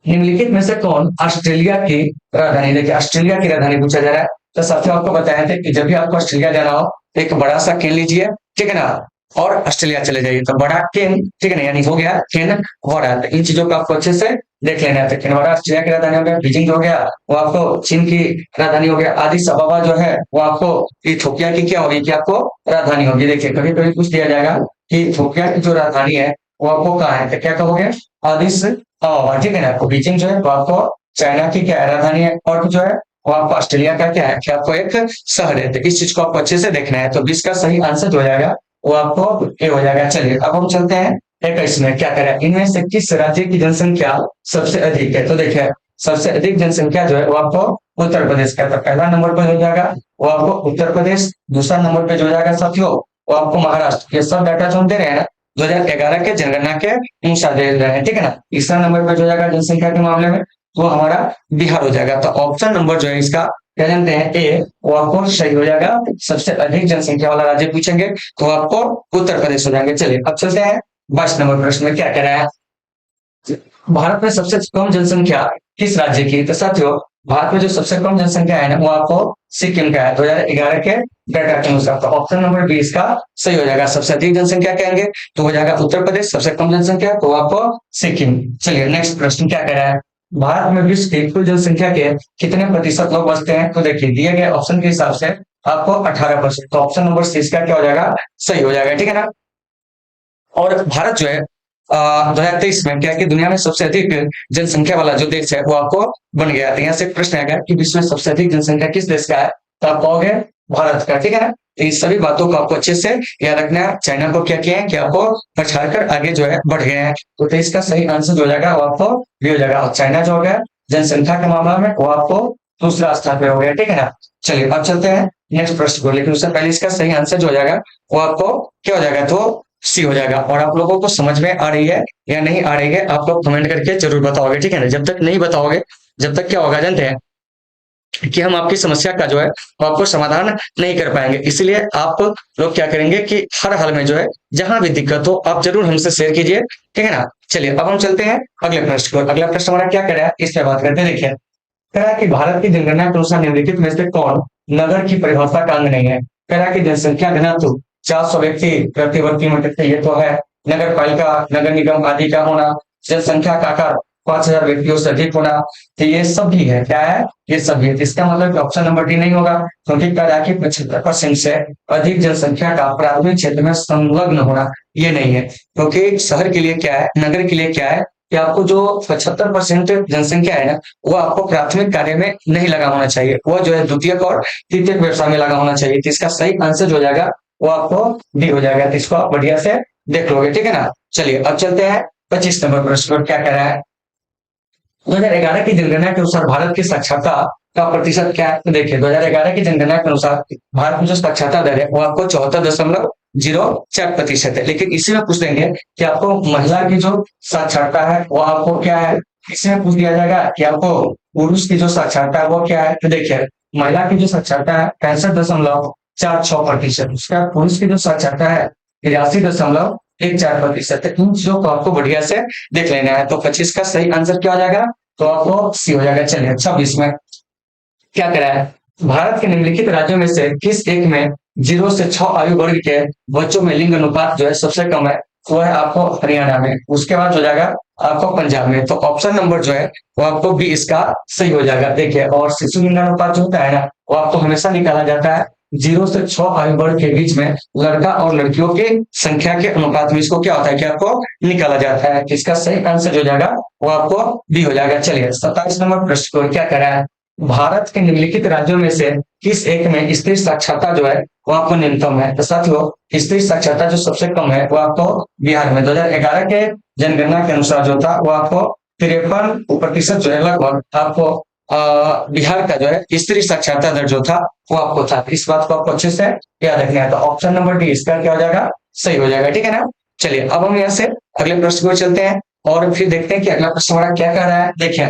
निम्नलिखित में से कौन ऑस्ट्रेलिया की राजधानी, देखिए ऑस्ट्रेलिया की राजधानी पूछा जा रहा है। तो साथियों आपको बताया था कि जब भी आपको ऑस्ट्रेलिया जाना हो तो एक बड़ा सा केन लीजिए, ठीक है ना, और ऑस्ट्रेलिया चले जाइए। तो बड़ा केन, ठीक है ना, यानी हो गया केन हो रहा है। तो इन चीजों को आपको अच्छे से देख लेना है। तो किनवरा ऑस्ट्रेलिया की राजधानी हो गया, बीजिंग हो गया वो आपको चीन की राजधानी हो गया, आदिस अबाबा जो है वो आपको इथोपिया की क्या होगी, कि आपको राजधानी होगी। देखिए कभी कभी पूछ दिया जाएगा कि इथोपिया की जो राजधानी है वो आपको कहाँ है, तो क्या कहोगे, आदिस अबाबा, ठीक है ना। आपको बीजिंग जो है वो आपको चाइना की क्या है, राजधानी है, और जो है वो आपको ऑस्ट्रेलिया का क्या है, कि आपको एक शहर है। तो इस चीज को आपको अच्छे से देखना है। तो 20 का सही आंसर जो हो जाएगा वो आपको ए हो जाएगा। चलिए अब हम चलते हैं 21 में, क्या करें, इनमें से किस राज्य की जनसंख्या सबसे अधिक है। तो देखिए सबसे अधिक जनसंख्या जो है वो आपको उत्तर प्रदेश का है। तो पहला नंबर पर हो जाएगा वो आपको उत्तर प्रदेश, दूसरा नंबर पे जो हो जाएगा साथियों वो आपको महाराष्ट्र। ये सब डाटा जो हम दे रहे हैं ना 2011 के जनगणना के अनुसार दे रहे हैं, ठीक है ना। तीसरा नंबर पे जो हो जाएगा जनसंख्या के मामले में वो हमारा बिहार हो जाएगा। तो ऑप्शन नंबर जो है इसका क्या जानते हैं, ए, वो आपको सही हो जाएगा। सबसे अधिक जनसंख्या वाला राज्य पूछेंगे तो आपको उत्तर प्रदेश हो जाएंगे। चलिए अब चलते हैं 22 नंबर प्रश्न में, क्या कह रहा है, भारत में सबसे कम जनसंख्या किस राज्य की। तो साथियों भारत में जो सबसे कम जनसंख्या है ना वो आपको सिक्किम का है 2011 के डाटा के अनुसार। तो ऑप्शन नंबर 20 का सही हो जाएगा। सबसे अधिक जनसंख्या कहेंगे तो हो जाएगा उत्तर प्रदेश, सबसे कम जनसंख्या तो आपको सिक्किम। चलिए नेक्स्ट प्रश्न क्या कह रहा है, भारत में विश्व की कुल जनसंख्या के कितने प्रतिशत लोग बसते हैं। तो देखिए दिए गए ऑप्शन के हिसाब से आपको 18%। तो ऑप्शन नंबर 30 का क्या हो जाएगा, सही हो जाएगा, ठीक है ना। और भारत जो है 2023 में क्या है कि दुनिया में सबसे अधिक जनसंख्या वाला जो देश है वो आपको बन गया। तो यहाँ से प्रश्न आएगा कि विश्व में सबसे अधिक जनसंख्या किस देश का है, तो आप कहोगे भारत का, ठीक है ना। तो इस सभी बातों को आपको अच्छे से याद रखना है। चाइना को क्या किया है कि आपको पछाड़कर आगे जो है बढ़ गए हैं। तो इसका सही आंसर जो हो जाएगा वो आपको भी हो जाएगा। और चाइना जो हो गया जनसंख्या के मामले में वो आपको दूसरा स्थान पे हो गया, ठीक है ना। चलिए अब चलते हैं नेक्स्ट प्रश्न को, लेकिन उससे पहले इसका सही आंसर जो हो जाएगा वो आपको क्या हो जाएगा, तो सी हो जाएगा। और आप लोगों को समझ में आ रही है या नहीं आ रही है आप लोग कमेंट करके जरूर बताओगे, ठीक है ना। जब तक नहीं बताओगे जब तक क्या होगा जानते हैं कि हम आपकी समस्या का जो है वो आपको समाधान नहीं कर पाएंगे। इसलिए आप लोग क्या करेंगे कि हर हाल में जो है जहां भी दिक्कत हो आप जरूर हमसे शेयर कीजिए, ठीक है ना। चलिए अब हम चलते हैं अगले प्रश्न को। अगला प्रश्न हमारा क्या कह रहा है इस पे बात करते हैं। देखिए कह रहा है कि भारत की जनगणना के अनुसार निम्नलिखित में से कौन नगर की परिभाषा का अंग नहीं है। कह रहा है कि जनसंख्या घनत्व 400 व्यक्ति प्रति वर्ग किलोमीटर, ये तो है। नगर पालिका नगर निगम आदि का होना, जनसंख्या का आकार 5000 व्यक्तियों से अधिक होना, तो ये सब भी है, क्या है, ये सब भी है। इसका मतलब ऑप्शन नंबर डी नहीं होगा, क्योंकि कह रहा है कि 75% से अधिक जनसंख्या का प्राथमिक क्षेत्र में संलग्न होना, ये नहीं है। क्योंकि शहर के लिए क्या है, नगर के लिए क्या है कि आपको जो 75% जनसंख्या है ना वो आपको प्राथमिक कार्य में नहीं लगा होना चाहिए, वो जो है द्वितीयक और तृतीयक व्यवसाय में लगा होना चाहिए। तो इसका सही आंसर हो जाएगा वो आपको डी हो जाएगा। तो इसको आप बढ़िया से देख लोगे, ठीक है ना। चलिए अब चलते हैं 25 नंबर प्रश्न पर, क्या कह रहा है, 2011 की जनगणना के अनुसार भारत की साक्षरता का प्रतिशत क्या है। तो देखिए 2011 की जनगणना के अनुसार भारत में जो साक्षरता दर है वो आपको 74.04% है। लेकिन इसी में पूछ लेंगे कि आपको महिला की जो साक्षरता है वो आपको क्या है, इसमें पूछ दिया जाएगा कि आपको पुरुष की जो साक्षरता है वो क्या है। तो देखिए महिला की जो साक्षरता है 65.46%, उसका पुरुष की जो साक्षरता है 83.14%। इन चीजों को आपको बढ़िया से देख लेना है। तो 25 का सही आंसर क्या हो जाएगा, तो आपको सी हो जाएगा। चलिए 26 में क्या करा है, भारत के निम्नलिखित राज्यों में से किस एक में 0 से 6 आयु वर्ग के बच्चों में लिंग अनुपात जो है सबसे कम है, वो है आपको हरियाणा में। उसके बाद हो जाएगा आपको पंजाब में। तो ऑप्शन नंबर जो है वो आपको भी इसका सही हो जाएगा। देखिए और शिशु लिंग अनुपात जो होता है ना वो आपको हमेशा निकाला जाता है 0 से 6 आयु वर्ग के बीच में लड़का और लड़कियों की संख्या के अनुपात में इसको क्या होता है कि आपको निकाला जाता है। इसका सही आंसर जो जाएगा वो आपको बी हो जाएगा। चलिए 27 नंबर प्रश्न को क्या कह रहा है, भारत के निम्नलिखित राज्यों में से किस एक में स्त्री साक्षरता जो है वो आपको न्यूनतम है। तो साथियों स्त्री साक्षरता जो सबसे कम है वो आपको बिहार में 2011 के जनगणना के अनुसार जो था वो आपको 53% जो है लगभग आपको बिहार का जो है स्त्री साक्षरता दर जो था वो आपको था। इस बात को आपको अच्छे से याद रखना है। तो ऑप्शन नंबर डी इसका क्या हो जाएगा, सही हो जाएगा, ठीक है ना। चलिए अब हम यहाँ से अगले प्रश्न को चलते हैं और फिर देखते हैं कि अगला प्रश्न हमारा क्या कह रहा है। देखिए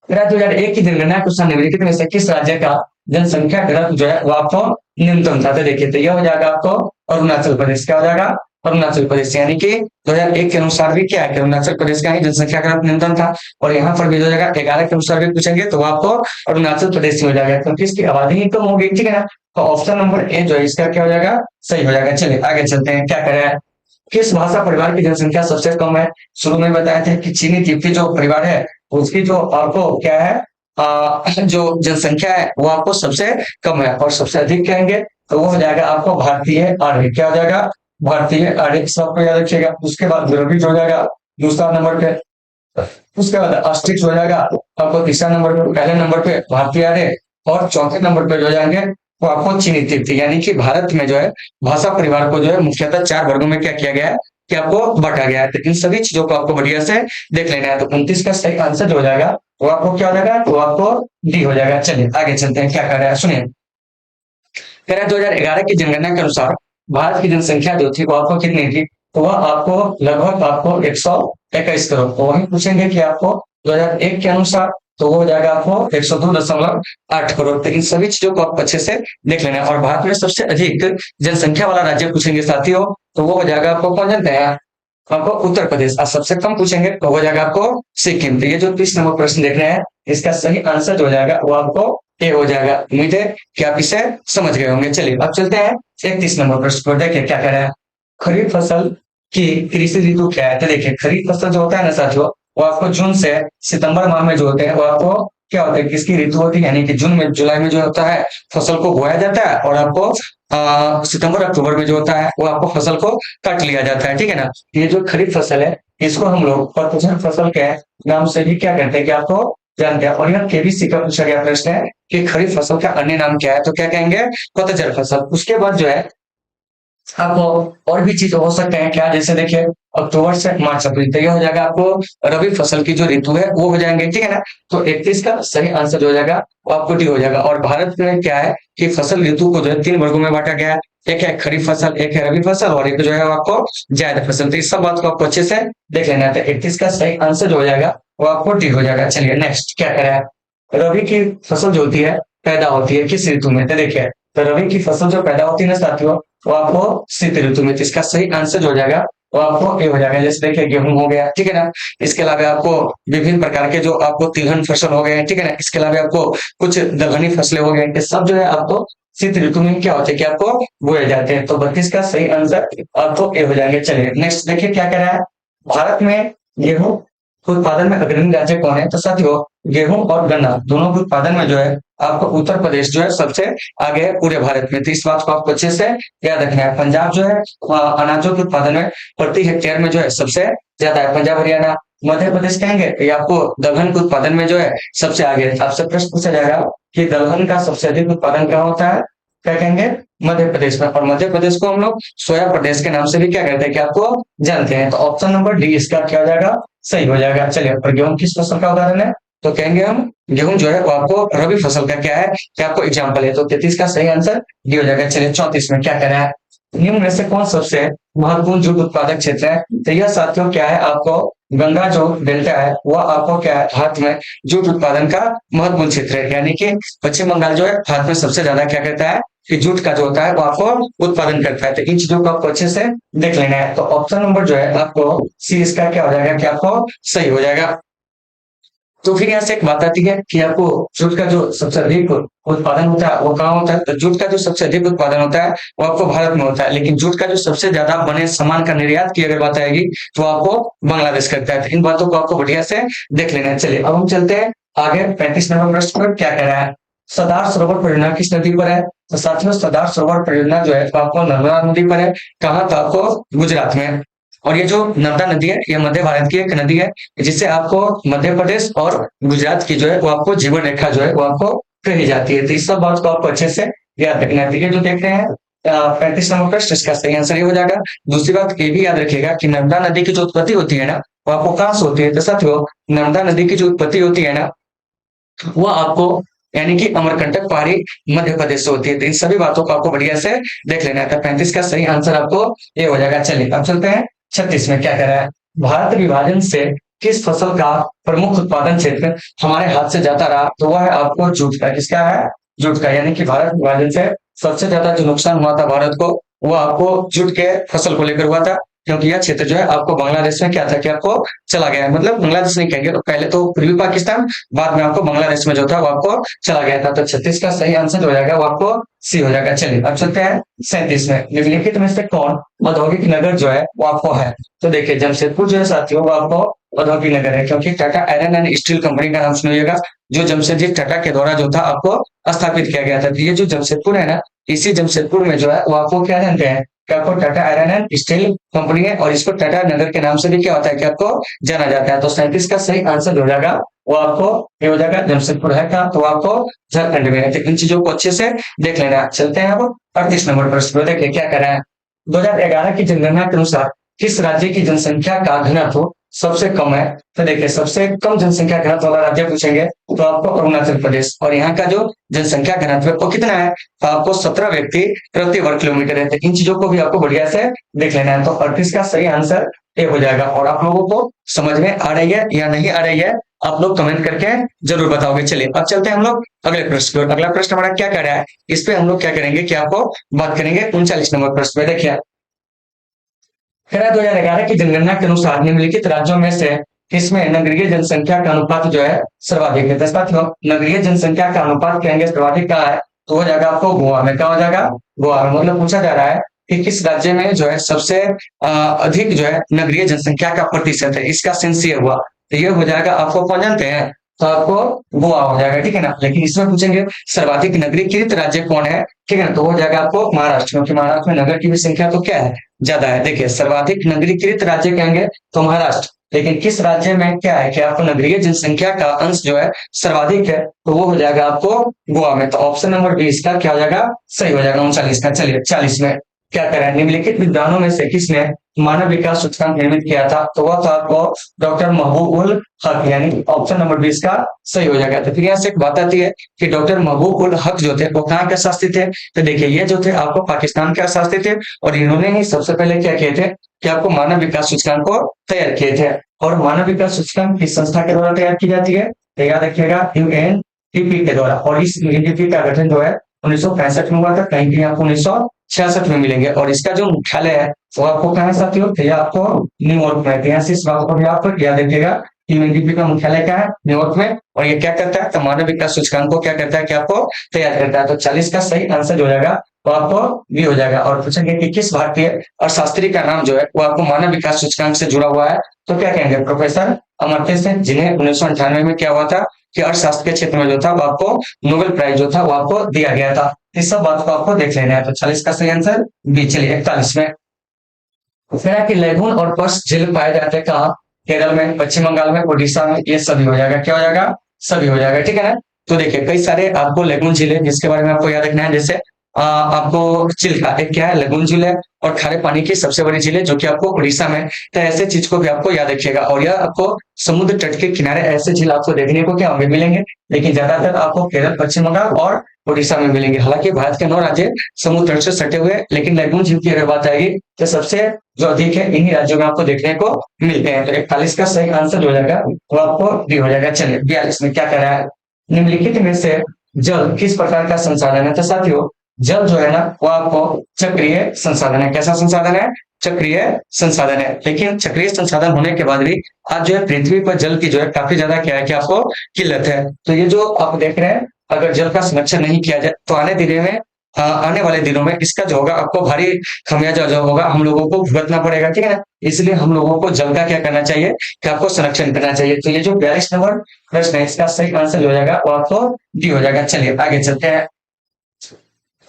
2001 की जनगणना के अनुसार निम्नलिखित में से किस राज्य का जनसंख्या घनत्व जो है वो आपको न्यूनतम था। तो देखिए तो यह हो जाएगा आपको अरुणाचल प्रदेश। क्या हो जाएगा, अरुणाचल प्रदेश। यानी कि 2001 के अनुसार भी क्या है कि अरुणाचल प्रदेश का ही जनसंख्या घनत्व न्यूनतम था। और यहाँ पर भी हो जाएगा 11 के अनुसार भी पूछेंगे तो आपको अरुणाचल प्रदेश हो जाएगा, क्योंकि इसकी आबादी ही कम होगी, ठीक है ना। तो ऑप्शन नंबर ए जो है इसका क्या हो जाएगा, सही हो जाएगा। चलिए आगे चलते हैं, क्या कर रहा है, किस भाषा परिवार की जनसंख्या सबसे कम है? शुरू में बताया था कि चीनी तिब्बती जो परिवार है उसकी जो आपको क्या है जो जनसंख्या है वो आपको सबसे कम है, और सबसे अधिक कहेंगे तो वो हो जाएगा आपको भारतीय आर्य। क्या हो जाएगा? भारतीय आर्य, सबको याद रखिएगा। उसके बाद द्रविड़ हो जाएगा दूसरा नंबर पे, उसके बाद अस्ट्रिक हो जाएगा आपको तीसरा नंबर पे, पहले नंबर पे भारतीय आर्य, और चौथे नंबर पे जो जाएंगे वो आपको चीनी तिब्बती। यानी कि भारत में जो है भाषा परिवार को जो है मुख्यतः 4 वर्गों में क्या किया गया है कि आपको बांटा गया है। तो इन सभी चीजों को आपको बढ़िया से देख लेना है। तो 29 का सही आंसर जो हो जाएगा वो आपको क्या हो जाएगा? वो आपको डी हो जाएगा। चलिए आगे चलते हैं, क्या कर रहा है सुनिए। कह रहा है 2011 की जनगणना के अनुसार भारत की जनसंख्या जो थी वो आपको कितनी थी? तो वह आपको लगभग आपको 121 करोड़। तो वही पूछेंगे कि आपको 2001 के अनुसार, तो वो हो जाएगा आपको 102.8 करोड़। तो इन सभी चीजों को आप अच्छे से देख लेना है। और भारत में सबसे अधिक जनसंख्या वाला राज्य पूछेंगे साथियों, तो वो हो जाएगा आपको कौन जानते हैं? आपको उत्तर प्रदेश। और सबसे कम पूछेंगे तो हो जाएगा आपको सिक्किम। तो ये जो 30 नंबर प्रश्न देख रहे हैं इसका सही आंसर जो हो जाएगा वो आपको ए हो जाएगा। उम्मीद है कि आप इसे समझ गए होंगे। चलिए अब चलते हैं 31 नंबर प्रश्न पर। देखिए क्या कह रहा है, खरीफ फसल की कृषि ऋतु क्या है? तो देखिए खरीफ फसल जो होता है ना साथियों, वो आपको जून से सितंबर माह में जो होते हैं वो आपको क्या होता है, किसकी ऋतु होती है? यानी कि जून में जुलाई में जो होता है फसल को बोया जाता है, और आपको सितंबर अक्टूबर में जो होता है वो आपको फसल को काट लिया जाता है। ठीक है ना? ये जो खरीफ फसल है इसको हम लोग पतझड़ फसल के नाम से भी क्या कहते हैं कि आपको जानते हैं। और यह केबीसी का पूछा गया प्रश्न है कि खरीफ फसल का अन्य नाम क्या है? तो क्या कहेंगे? पतझड़ फसल। उसके बाद जो है आपको और भी चीज हो सकते हैं क्या, जैसे देखिए अक्टूबर से मार्च अप्रैल, तो ये हो जाएगा आपको रबी फसल की जो ऋतु है वो हो जाएंगे। ठीक है ना? तो 31 का सही आंसर जो हो जाएगा वो आपको डी हो जाएगा। और भारत में क्या है कि फसल ऋतु को जो है 3 वर्गों में बांटा गया है। एक है खरीफ फसल, एक है रबी फसल, और एक जो है आपको जायद फसल। तो इस सब बात को आपको अच्छे से देख लेना है। 31 का सही आंसर जो हो जाएगा वो आपको डी हो जाएगा। चलिए नेक्स्ट क्या कह रहा है, रबी की फसल जो होती है पैदा होती है किस ऋतु में? तो देखिए तो रबी की फसल जो पैदा होती है ना साथियों वो आपको शीत ऋतु में। तो इसका सही आंसर जो हो जाएगा वो आपको ए हो जाएगा। जैसे देखिए गेहूं हो गया, ठीक है ना? इसके अलावा आपको विभिन्न प्रकार के जो आपको तिलहन फसल हो गए, ठीक है ना? इसके अलावा आपको कुछ दलहनी फसलें हो गए, ये सब जो है आपको शीत ऋतु में क्या होते हैं कि आपको बोए जाते हैं। तो 32 का सही आंसर आपको ए हो जाएंगे। चलिए नेक्स्ट देखिए क्या कह रहा है, भारत में गेहूं उत्पादन में अग्रणी राज्य कौन है? तो साथियों गेहूं और गन्ना दोनों के उत्पादन में जो है आपको उत्तर प्रदेश जो है सबसे आगे है पूरे भारत में। तो इस बात को आपको अच्छे से याद रखना है। पंजाब जो है अनाजों के उत्पादन में प्रति हेक्टेयर में जो है सबसे ज्यादा है, पंजाब हरियाणा। मध्य प्रदेश कहेंगे तो ये आपको दलहन के उत्पादन में जो है सबसे आगे है। आपसे प्रश्न पूछा जाएगा कि दलहन का सबसे अधिक उत्पादन कहाँ होता है? क्या कहेंगे? मध्य प्रदेश में। और मध्य प्रदेश को हम लोग सोया प्रदेश के नाम से भी क्या कहते हैं कि आपको जानते हैं। तो ऑप्शन नंबर डी इसका क्या हो जाएगा? सही हो जाएगा। चलिए और गेहूं किस फसल का उदाहरण है? तो कहेंगे हम गेहूं जो है वो आपको रबी फसल का क्या है कि आपको एग्जाम्पल है। तो 33 का सही आंसर डी हो जाएगा। चलिए 34 में क्या कह रहा है, निम्न में से कौन सबसे महत्वपूर्ण जूट उत्पादक क्षेत्र है? तो यह साथियों क्या है, आपको गंगा जो डेल्टा है वह आपको क्या है भारत में जूट उत्पादन का महत्वपूर्ण क्षेत्र है। यानी कि पश्चिम बंगाल जो है भारत में सबसे ज्यादा क्या कहता है कि जूट का जो होता है वो आपको उत्पादन करता है। तो इन चीजों को आपको अच्छे से देख लेना है। तो ऑप्शन नंबर जो है आपको सी इसका क्या हो जाएगा कि आपको सही हो जाएगा। तो फिर यहाँ से एक बात आती है कि आपको जूट का जो सबसे अधिक उत्पादन होता है वो कहाँ होता है? तो जूट का जो सबसे अधिक उत्पादन होता है वो आपको भारत में होता है, लेकिन जूट का जो सबसे ज्यादा बने सामान का निर्यात की अगर बात आएगी तो आपको बांग्लादेश करता है। तो इन बातों को आपको बढ़िया से देख लेना है। चलिए अब हम चलते हैं आगे 35 नंबर प्रश्न पर। क्या कह रहा है, सरदार सरोवर परियोजना किस नदी पर है? तो साथियों सरदार सरोवर परियोजना जो है आपको नर्मदा नदी पर है। कहाँ? तो आपको गुजरात में। और ये जो नर्मदा नदी है ये मध्य भारत की एक नदी है जिससे आपको मध्य प्रदेश और गुजरात की जो है वो आपको जीवन रेखा जो है वो आपको कही जाती है। तो इस सब बात को आपको अच्छे से याद रखना है। ये जो देख रहे हैं 35 नंबर प्रश्न, इसका सही आंसर ये हो जाएगा। दूसरी बात ये भी याद रखिएगा कि नर्मदा नदी की जो उत्पत्ति होती है ना वो आपको कहाँ से होती है? तो साथियों नर्मदा नदी की जो उत्पत्ति होती है ना वो आपको यानी कि अमरकंटक पहाड़ी मध्य प्रदेश से होती है। तो इन सभी बातों को आपको बढ़िया से देख लेना है। 35 का सही आंसर आपको ये हो जाएगा। चलिए अब चलते हैं 36 में। क्या कह रहा है, भारत विभाजन से किस फसल का प्रमुख उत्पादन क्षेत्र हमारे हाथ से जाता रहा? तो वह है आपको जूट का। किसका है? जूट का। यानी कि भारत विभाजन से सबसे ज्यादा जो नुकसान हुआ था भारत को वो आपको जूट के फसल को लेकर हुआ था। क्योंकि यह क्षेत्र जो है आपको बांग्लादेश में क्या था कि आपको चला गया है, मतलब बांग्लादेश नहीं कहेंगे, तो पहले तो पूर्वी पाकिस्तान, बाद में आपको बांग्लादेश में जो था वो आपको चला गया था। तो 36 का सही आंसर हो जाएगा वो आपको सी हो जाएगा। चलिए अब चलते हैं 37 में। निम्नलिखित में से कौन औद्योगिक नगर जो है वो आपको है? तो देखिए जमशेदपुर जो है साथियों वो आपको औद्योगिक नगर है, क्योंकि Tata iron and steel company का नाम सुनिएगा, जो जमशेदजी टाटा के द्वारा जो था आपको स्थापित किया गया था। तो ये जो जमशेदपुर है ना, इसी जमशेदपुर में जो है वो आपको क्या जानते हैं कि आपको Tata iron and steel company है, और इसको टाटा नगर के नाम से भी क्या होता है कि आपको जाना जाता है। तो 37 का सही आंसर हो जाएगा वो आपको ये हो जाएगा जमशेदपुर है का, तो आपको झारखंड में है। तो इन चीजों को अच्छे से देख लेना। चलते हैं अब 38 नंबर प्रश्न। देखिए क्या कर रहा है। 2011 की जनगणना के अनुसार किस राज्य की जनसंख्या का घनत्व सबसे कम है? तो देखिए सबसे कम जनसंख्या घनत्व वाला राज्य पूछेंगे तो आपको अरुणाचल प्रदेश, और यहाँ का जो जनसंख्या घनत्व वो कितना है? तो आपको 17 व्यक्ति प्रति वर्ग किलोमीटर है। तो इन चीजों को भी आपको बढ़िया से देख लेना है। तो 38 का सही आंसर ए हो जाएगा। और आप लोगों को समझ में आ रही है या नहीं आ रही है, आप लोग कमेंट करके जरूर बताओगे। चलिए अब चलते हैं हम लोग अगले प्रश्न की ओर। अगला प्रश्न हमारा क्या कह रहा है, इस पे हम लोग क्या करेंगे कि आपको बात करेंगे 39 नंबर प्रश्न में। देखिए 2011 की जनगणना के अनुसार निम्नलिखित राज्यों में से किसमें नगरीय जनसंख्या का अनुपात जो है सर्वाधिक है? तो साथियों नगरीय जनसंख्या का अनुपात कहेंगे सर्वाधिक कहा है, तो हो जाएगा आपको गोवा में। क्या हो जाएगा? गोवा में। मतलब पूछा जा रहा है कि किस राज्य में जो है सबसे अधिक जो है नगरीय जनसंख्या का प्रतिशत है, इसका सेंस ये हुआ। तो ये हो जाएगा आपको कौन जानते हैं? तो आपको गोवा हो जाएगा, ठीक है ना। लेकिन इसमें पूछेंगे सर्वाधिक नगरीकृत राज्य कौन है, ठीक है ना, तो हो जाएगा आपको महाराष्ट्र, क्योंकि महाराष्ट्र में नगर की भी संख्या तो क्या है, ज्यादा है। देखिए सर्वाधिक नगरीकृत राज्य कहेंगे तो महाराष्ट्र, लेकिन किस राज्य में क्या है कि आपको नगरीय जनसंख्या का अंश जो है सर्वाधिक है, तो वो हो जाएगा आपको गोवा में। तो ऑप्शन नंबर बी इसका क्या हो जाएगा? सही हो जाएगा 39 का। चलिए 40 में क्या करें। निम्नलिखित विद्वानों में से किसने मानव विकास सूचकांक निर्मित किया था? तो वह था आपको डॉक्टर महबूब उल हक, यानी ऑप्शन नंबर 20 का सही हो जाएगा। तो फिर यहाँ से एक बात आती है कि डॉक्टर महबूब उल हक जो थे वो कहाँ के शास्त्री थे? तो देखिए ये जो थे आपको पाकिस्तान के शास्त्री थे, और इन्होंने ही सबसे पहले क्या किए थे कि आपको मानव विकास सूचकांक को तैयार किए थे। और मानव विकास सूचकांक किस संस्था के द्वारा तैयार की जाती है? तो याद रखिएगा यूएनडीपी के द्वारा। और इस यूएनडीपी का गठन जो है 1965 में हुआ था, कहीं कहीं आपको 1966 में मिलेंगे। और इसका जो मुख्यालय है वो आपको कहाँ साथियों? तो आपको न्यूयॉर्क में। यहाँ से इस बात को भी आप याद रखिएगा, यूएनडीपी का मुख्यालय क्या है? न्यूयॉर्क में। और ये क्या करता है? तो मानव विकास सूचकांक को क्या करता है कि आपको तैयार करता है। तो 40 का सही आंसर हो जाएगा तो आपको भी हो जाएगा। और पूछेंगे कि किस भारतीय अर्थशास्त्री का नाम जो है वो आपको मानव विकास सूचकांक से जुड़ा हुआ है, तो क्या कहेंगे? प्रोफेसर अमर्त्य सेन, जिन्हें 1998 में क्या हुआ था कि अर्थशास्त्र के क्षेत्र में जो था वो आपको नोबेल प्राइज जो था वो आपको दिया गया था। इस सब बात को आपको देख लेना है। तो 40 का सही आंसर बी। चलिए 41 में कि लेगून और पर्स झील पाए जाते हैं कहाँ? केरल में, पश्चिम बंगाल में, उड़ीसा में। ये सभी हो जाएगा। क्या हो जाएगा? सभी हो जाएगा, ठीक है ना। तो देखिए कई सारे आपको लेगून झील है जिसके बारे में आपको याद रखना है। जैसे आपको चिल्का एक क्या है? लेगून झील है, और खारे पानी की सबसे बड़ी झील है जो कि आपको उड़ीसा में। तो ऐसे चीज को भी आपको याद रखिएगा। और यह आपको समुद्र तट के किनारे ऐसे झील आपको देखने को क्या होंगे? मिलेंगे। लेकिन ज्यादातर आपको केरल, पश्चिम बंगाल और उड़ीसा में मिलेंगे। हालांकि भारत के 9 राज्य समुद्र तट से सटे हुए, लेकिन लेगून झील की अगर बात आएगी तो सबसे जो अधिक है इन्हीं राज्यों में आपको देखने को मिलते हैं। तो 41 का सही आंसर हो जाएगा वो आपको डी हो जाएगा। चलिए 42 में क्या कह रहा है। निम्नलिखित में से जल किस प्रकार का संसाधन है? तो साथियों जल जो है ना वो आपको चक्रीय संसाधन है। कैसा संसाधन है? चक्रीय संसाधन है। लेकिन चक्रीय संसाधन होने के बाद भी आज जो है पृथ्वी पर जल की जो है काफी ज्यादा क्या है कि आपको किल्लत है। तो ये जो आप देख रहे हैं, अगर जल का संरक्षण नहीं किया जाए तो आने वाले दिनों में इसका जो होगा आपको भारी खमियाजा जो होगा हम लोगों को भुगतना पड़ेगा, ठीक है ना। इसलिए हम लोगों को जल का क्या करना चाहिए कि आपको संरक्षण करना चाहिए। तो ये जो 42 नंबर प्रश्न है इसका सही आंसर हो जाएगा वो आपको डी हो जाएगा। चलिए आगे चलते हैं।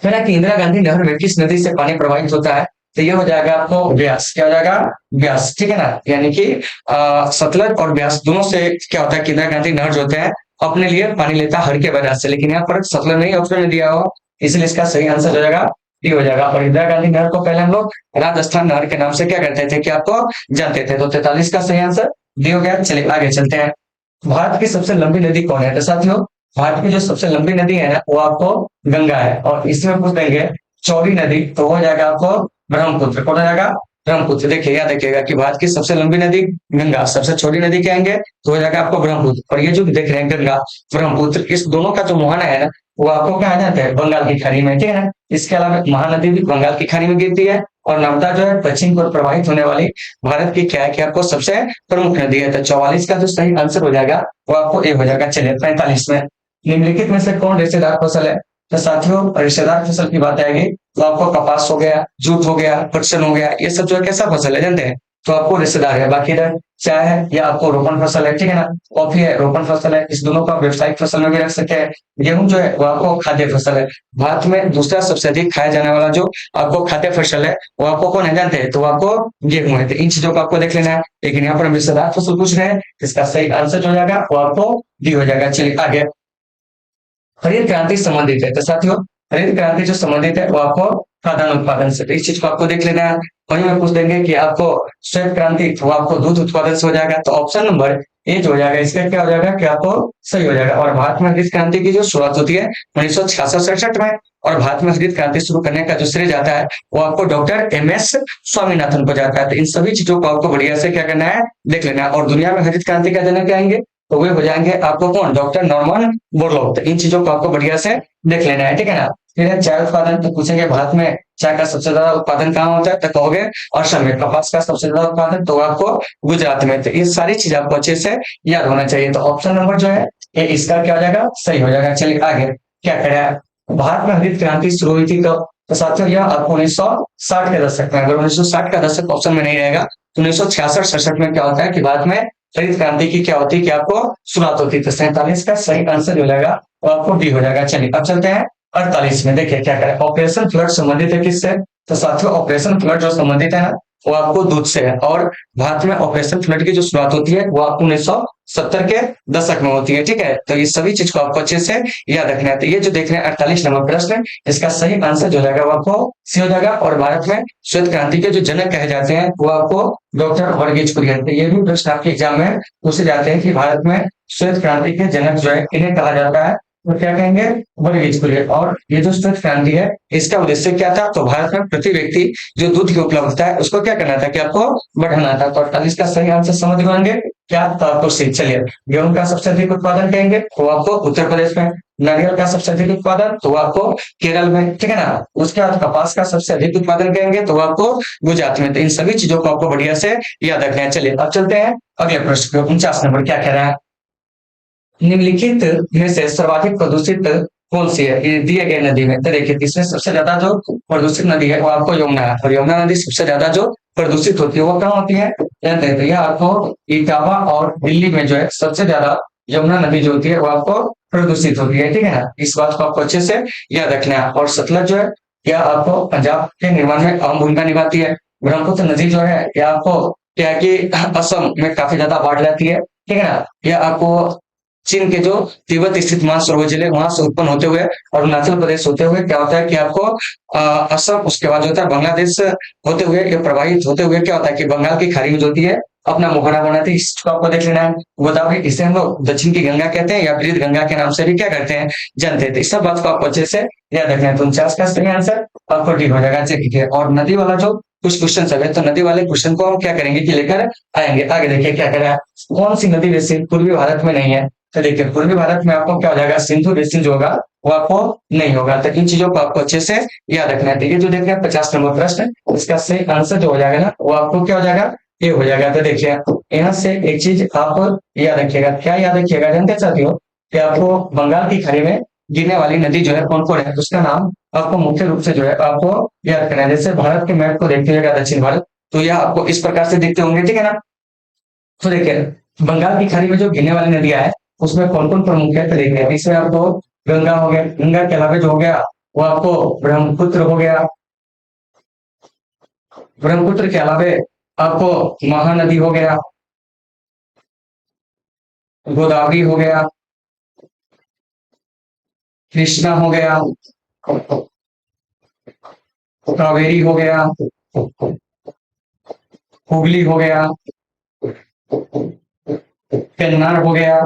फिर कि इंदिरा गांधी नहर में किस नदी से पानी प्रवाहित होता है? तो ये हो जाएगा आपको ब्यास। क्या हो जाएगा? ब्यास, ठीक है ना। यानी कि सतलज और ब्यास दोनों से क्या होता है कि इंदिरा गांधी नहर जो होते हैं अपने लिए पानी लेता है हर के वजह से, लेकिन यहाँ पर सतलज नहीं ऑप्शन में दिया हुआ, इसलिए इसका सही आंसर हो जाएगा डी हो जाएगा। और इंदिरा गांधी नहर को पहले हम लोग राजस्थान नहर के नाम से क्या करते थे कि आपको जानते थे। तो 43 का सही आंसर डी हो गया। चलिए आगे चलते हैं। भारत की सबसे लंबी नदी कौन है? तो साथियों भारत की जो सबसे लंबी नदी है ना वो आपको गंगा है। और इसमें पूछ देंगे चौड़ी नदी, तो हो जाएगा आपको ब्रह्मपुत्र। कौन हो जाएगा? ब्रह्मपुत्र। देखिए याद रखिएगा कि भारत की सबसे लंबी नदी गंगा, सबसे छोटी नदी क्या आएंगे तो हो जाएगा आपको ब्रह्मपुत्र। और ये जो देख रहे हैं गंगा ब्रह्मपुत्र, इस दोनों का जो मुहाना है ना वो आपको क्या आ जाता है? बंगाल की खाड़ी में, ठीक है ना। इसके अलावा महानदी भी बंगाल की खाड़ी में गिरती है, और नर्मदा जो है पश्चिम की ओर प्रवाहित होने वाली भारत की क्या है कि आपको सबसे प्रमुख नदी है। तो 44 का जो सही आंसर हो जाएगा वो आपको ए हो जाएगा। चलिए 45 में, निम्नलिखित में से कौन रेशेदार फसल है? तो साथियों रेशेदार फसल की बात आएगी तो आपको कपास हो गया, जूट हो गया, पटसन हो गया, ये सब जो है कैसा फसल है जानते हैं? तो आपको रिश्तेदार है। बाकी इधर चाय है या आपको रोपण फसल है, ठीक है ना, कॉफी है रोपण फसल है, इस दोनों को आप व्यवसायिक फसल में भी रख सकते हैं। गेहूं जो है वो आपको खाद्य फसल है। भारत में दूसरा सबसे अधिक खाया जाने वाला जो आपको खाद्य फसल है वो आपको कौन है जानते हैं? तो आपको गेहूं है। तो इन चीजों को आपको देख लेना है। लेकिन यहाँ पर हम रिश्तेदार फसल पूछ रहे हैं, इसका सही आंसर जो हो जाएगा वो आपको डी हो जाएगा। चलिए आगे, हरित क्रांति संबंधित है। तो साथियों हरित क्रांति जो संबंधित है वो आपको खाद्यान्न उत्पादन से, तो इस चीज को आपको देख लेना है। वहीं में पूछ देंगे कि आपको श्वेत क्रांति वो आपको दूध उत्पादन से हो जाएगा। तो ऑप्शन नंबर ए जो हो जाएगा इसका क्या हो जाएगा कि आपको सही हो जाएगा। और भारत में हरित क्रांति की जो शुरुआत होती है 1966 में, और भारत में हरित क्रांति शुरू करने का जो श्रेय जाता है वो आपको डॉक्टर एम.एस. स्वामीनाथन को जाता है। तो इन सभी चीजों को आपको बढ़िया से क्या करना है, देख लेना है। और दुनिया में हरित क्रांति का जनक आएंगे तो वे हो जाएंगे आपको कौन? Doctor Norman Borlaug. तो इन चीजों को आपको बढ़िया से देख लेना है, ठीक है ना। फिर है चाय उत्पादन। तो पूछेंगे भारत में चाय का सबसे ज्यादा उत्पादन कहाँ होता है? तो कहोगे असम में। कपास का सबसे ज्यादा उत्पादन तो आपको गुजरात में। तो ये सारी चीज आपको अच्छे से याद होना चाहिए। तो ऑप्शन नंबर जो है ये इसका क्या हो जाएगा, सही हो जाएगा। चलिए आगे क्या करें, भारत में हरित क्रांति शुरू हुई थी तो साथियों यह आपको 1960 के दशक में, अगर 1960 का दशक ऑप्शन में नहीं रहेगा तो 1966 में क्या होता है कि भारत में हरित क्रांति की क्या होती है कि आपको शुरुआत होती है। तो 47 का सही आंसर हो जाएगा और आपको डी हो जाएगा। चलिए अब चलते हैं 48 में। देखिए क्या करें, ऑपरेशन फ्लड संबंधित है किससे? तो साथियों ऑपरेशन फ्लड जो संबंधित है ना वो आपको दूध से है। और भारत में ऑपरेशन फ्लड की जो शुरुआत होती है वो आपको 1970 के दशक में होती है, ठीक है। तो ये सभी चीज को आपको अच्छे से याद रखना है। तो ये जो देख रहे हैं 48 नंबर प्रश्न, इसका सही आंसर जो जाएगा वो आपको सी हो जाएगा। और भारत में श्वेत क्रांति के जो जनक कहे जाते हैं वो आपको डॉक्टर वर्गीज कुरियन। तो ये भी प्रश्न आपके एग्जाम में पूछे जाते हैं कि भारत में श्वेत क्रांति के जनक जो है इन्हें कहा जाता है, तो क्या कहेंगे? वर्गीज कुरियन। और ये जो श्वेत क्रांति है इसका उद्देश्य क्या था? तो भारत में प्रति व्यक्ति जो दूध की उपलब्धता है उसको क्या करना था कि आपको बढ़ाना था। तो 48 का सही आंसर समझ पाएंगे क्या? तो आपको सही। चलिए गेहूं का सबसे अधिक उत्पादन कहेंगे वो आपको उत्तर प्रदेश में, नारियल का सबसे अधिक उत्पादन तो आपको केरल में, ठीक है ना। उसके बाद कपास का सबसे अधिक उत्पादन कहेंगे तो आपको गुजरात में। तो इन सभी चीजों को आपको बढ़िया से याद रखना है। चलिए अब चलते हैं अगले प्रश्न पे। 49 नंबर क्या कह रहा है, निम्नलिखित में से सर्वाधिक प्रदूषित कौन सी है? ये दिए गए नदी में। तो देखिए इसमें सबसे ज्यादा जो प्रदूषित नदी है वो आपको यमुना है। और यमुना नदी सबसे ज्यादा जो प्रदूषित होती है वो कहाँ होती है? जानते हैं तो यह आपको इटावा और दिल्ली में जो है सबसे ज्यादा यमुना नदी जो होती है वो आपको प्रदूषित होती है, ठीक है ना। इस बात को आपको अच्छे से याद रखना है। और सतलज जो है यह आपको पंजाब के निर्माण में अहम भूमिका निभाती है। ब्रह्मपुत्र नदी जो है यह आपको क्या कि असम में काफी ज्यादा बाढ़ लाती है, ठीक है ना। यह आपको चीन के जो तिब्बत स्थित मानसरोवर जिले वहां से उत्पन्न होते हुए अरुणाचल प्रदेश होते हुए क्या होता है कि आपको असम, उसके बाद जो होता है बांग्लादेश होते हुए, ये प्रवाहित होते हुए क्या होता है कि बंगाल की खाड़ी में जो होती है अपना मुहाना बनाती है। इसको आपको देख लेना है। गोदावरी इसे हम लोग दक्षिण की गंगा कहते हैं या प्रीत गंगा के नाम से भी क्या करते हैं जानते हैं। तो इस सब बात को आपको अच्छे से याद रखना है। तो 49 का सही आंसर आपको डी हो जाएगा। ठीक है, और नदी वाला जो कुछ क्वेश्चन सब है तो नदी वाले क्वेश्चन को हम क्या करेंगे कि लेकर आएंगे। आगे देखिए क्या कह रहा है, कौन सी नदी वैसे पूर्वी भारत में नहीं है? तो देखिए पूर्वी भारत में आपको क्या हो जाएगा, सिंधु बेसिन जो होगा वो आपको नहीं होगा। तो इन चीजों को आपको अच्छे से याद रखना है। तो ये जो देख रहे हैं 50 नंबर प्रश्न, इसका सही आंसर जो हो जाएगा ना वो आपको क्या हो जाएगा, ये हो जाएगा। तो देखिए यहाँ से एक चीज आप याद रखिएगा, क्या याद रखिएगा जानते साथियों कि आपको बंगाल की खाड़ी में गिरने वाली नदी जो है कौन कौन है उसका नाम आपको मुख्य रूप से जो है आपको याद करना है। जैसे भारत के मैप को देखते हुए दक्षिण भारत, तो यह आपको इस प्रकार से दिखते होंगे, ठीक है ना। तो देखिए बंगाल की खाड़ी में जो गिरने वाली नदियां है उसमें कौन कौन प्रमुख है? तो देखिए इसमें आपको गंगा हो गया, गंगा के अलावा जो हो गया वो आपको ब्रह्मपुत्र हो गया, ब्रह्मपुत्र के अलावा आपको महानदी हो गया, गोदावरी हो गया, कृष्णा हो गया, कावेरी हो गया, हुगली हो गया, पेन्नार हो गया।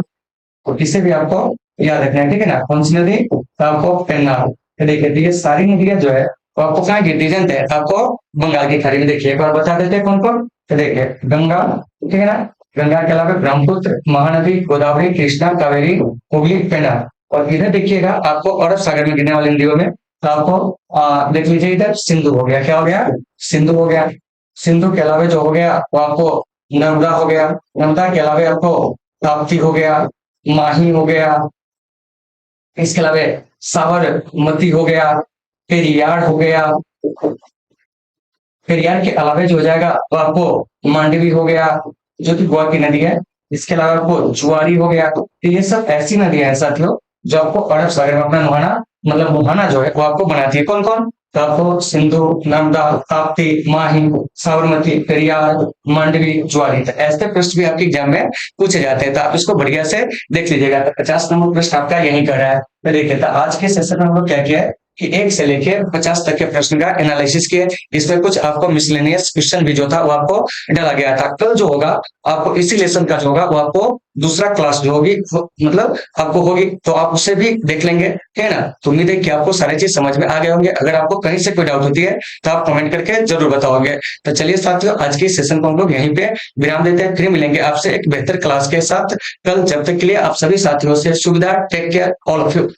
तो इसे भी आपको याद रखना है, ठीक है ना। कौन सी नदी? तो आपको पेन्नार। तो देखिए ये सारी नदियां जो है तो आपको कहाँ गिरती जानते हैं? आपको बंगाल की खाड़ी में। देखिए एक बार बता देते हैं कौन कौन। तो देखिए गंगा, ठीक है ना, गंगा के अलावा ब्रह्मपुत्र, महानदी, गोदावरी, कृष्णा, कावेरी, हुगली, पेन्नार। और इधर देखिएगा आपको अरब सागर में गिरने वाली नदियों में तो आपको देख लीजिए इधर सिंधु हो गया, क्या हो गया, सिंधु हो गया। सिंधु के अलावा जो हो गया वो आपको नर्मदा हो गया, नर्मदा के अलावा आपको ताप्ती हो गया, माही हो गया, इसके अलावा साबरमती हो गया, पेरियार हो गया, पेरियार के अलावा जो हो जाएगा वो आपको मांडवी हो गया जो कि गोवा की नदी है। इसके अलावा आपको जुआरी हो गया। तो ये सब ऐसी नदियां हैं साथियों जो आपको अरब सागर में अपना मुहाना मतलब मुहाना जो है वो आपको बनाती है। कौन कौन, तो आपको सिंधु, नर्मदा, ताप्ती, माही, साबरमती, पेरियार, मांडवी, ज्वारी। तो ऐसे प्रश्न भी आपके एग्जाम में पूछे जाते हैं, तो आप इसको बढ़िया से देख लीजिएगा। तो 50 नंबर प्रश्न आपका यही कर रहा है। तो देखिए, तो आज के सेशन में हम लोग क्या किया है कि 1 से लेके 50 तक के प्रश्न का एनालिसिस किए। इसमें कुछ आपको मिसलेनियस क्वेश्चन भी जो था वो आपको डाला गया था। कल जो होगा आपको इसी लेसन का जो होगा वो आपको दूसरा क्लास जो होगी मतलब आपको होगी, तो आप उसे भी देख लेंगे, है ना। तो उम्मीद है कि आपको सारी चीज समझ में आ गए होंगे। अगर आपको कहीं से कोई डाउट होती है तो आप कमेंट करके जरूर बताओगे। तो चलिए साथियों, आज के सेशन को हम लोग यहीं पे विराम देते हैं। फिर मिलेंगे आपसे एक बेहतर क्लास के साथ कल। जब तक के लिए आप सभी साथियों से सुविधा, take care all of you.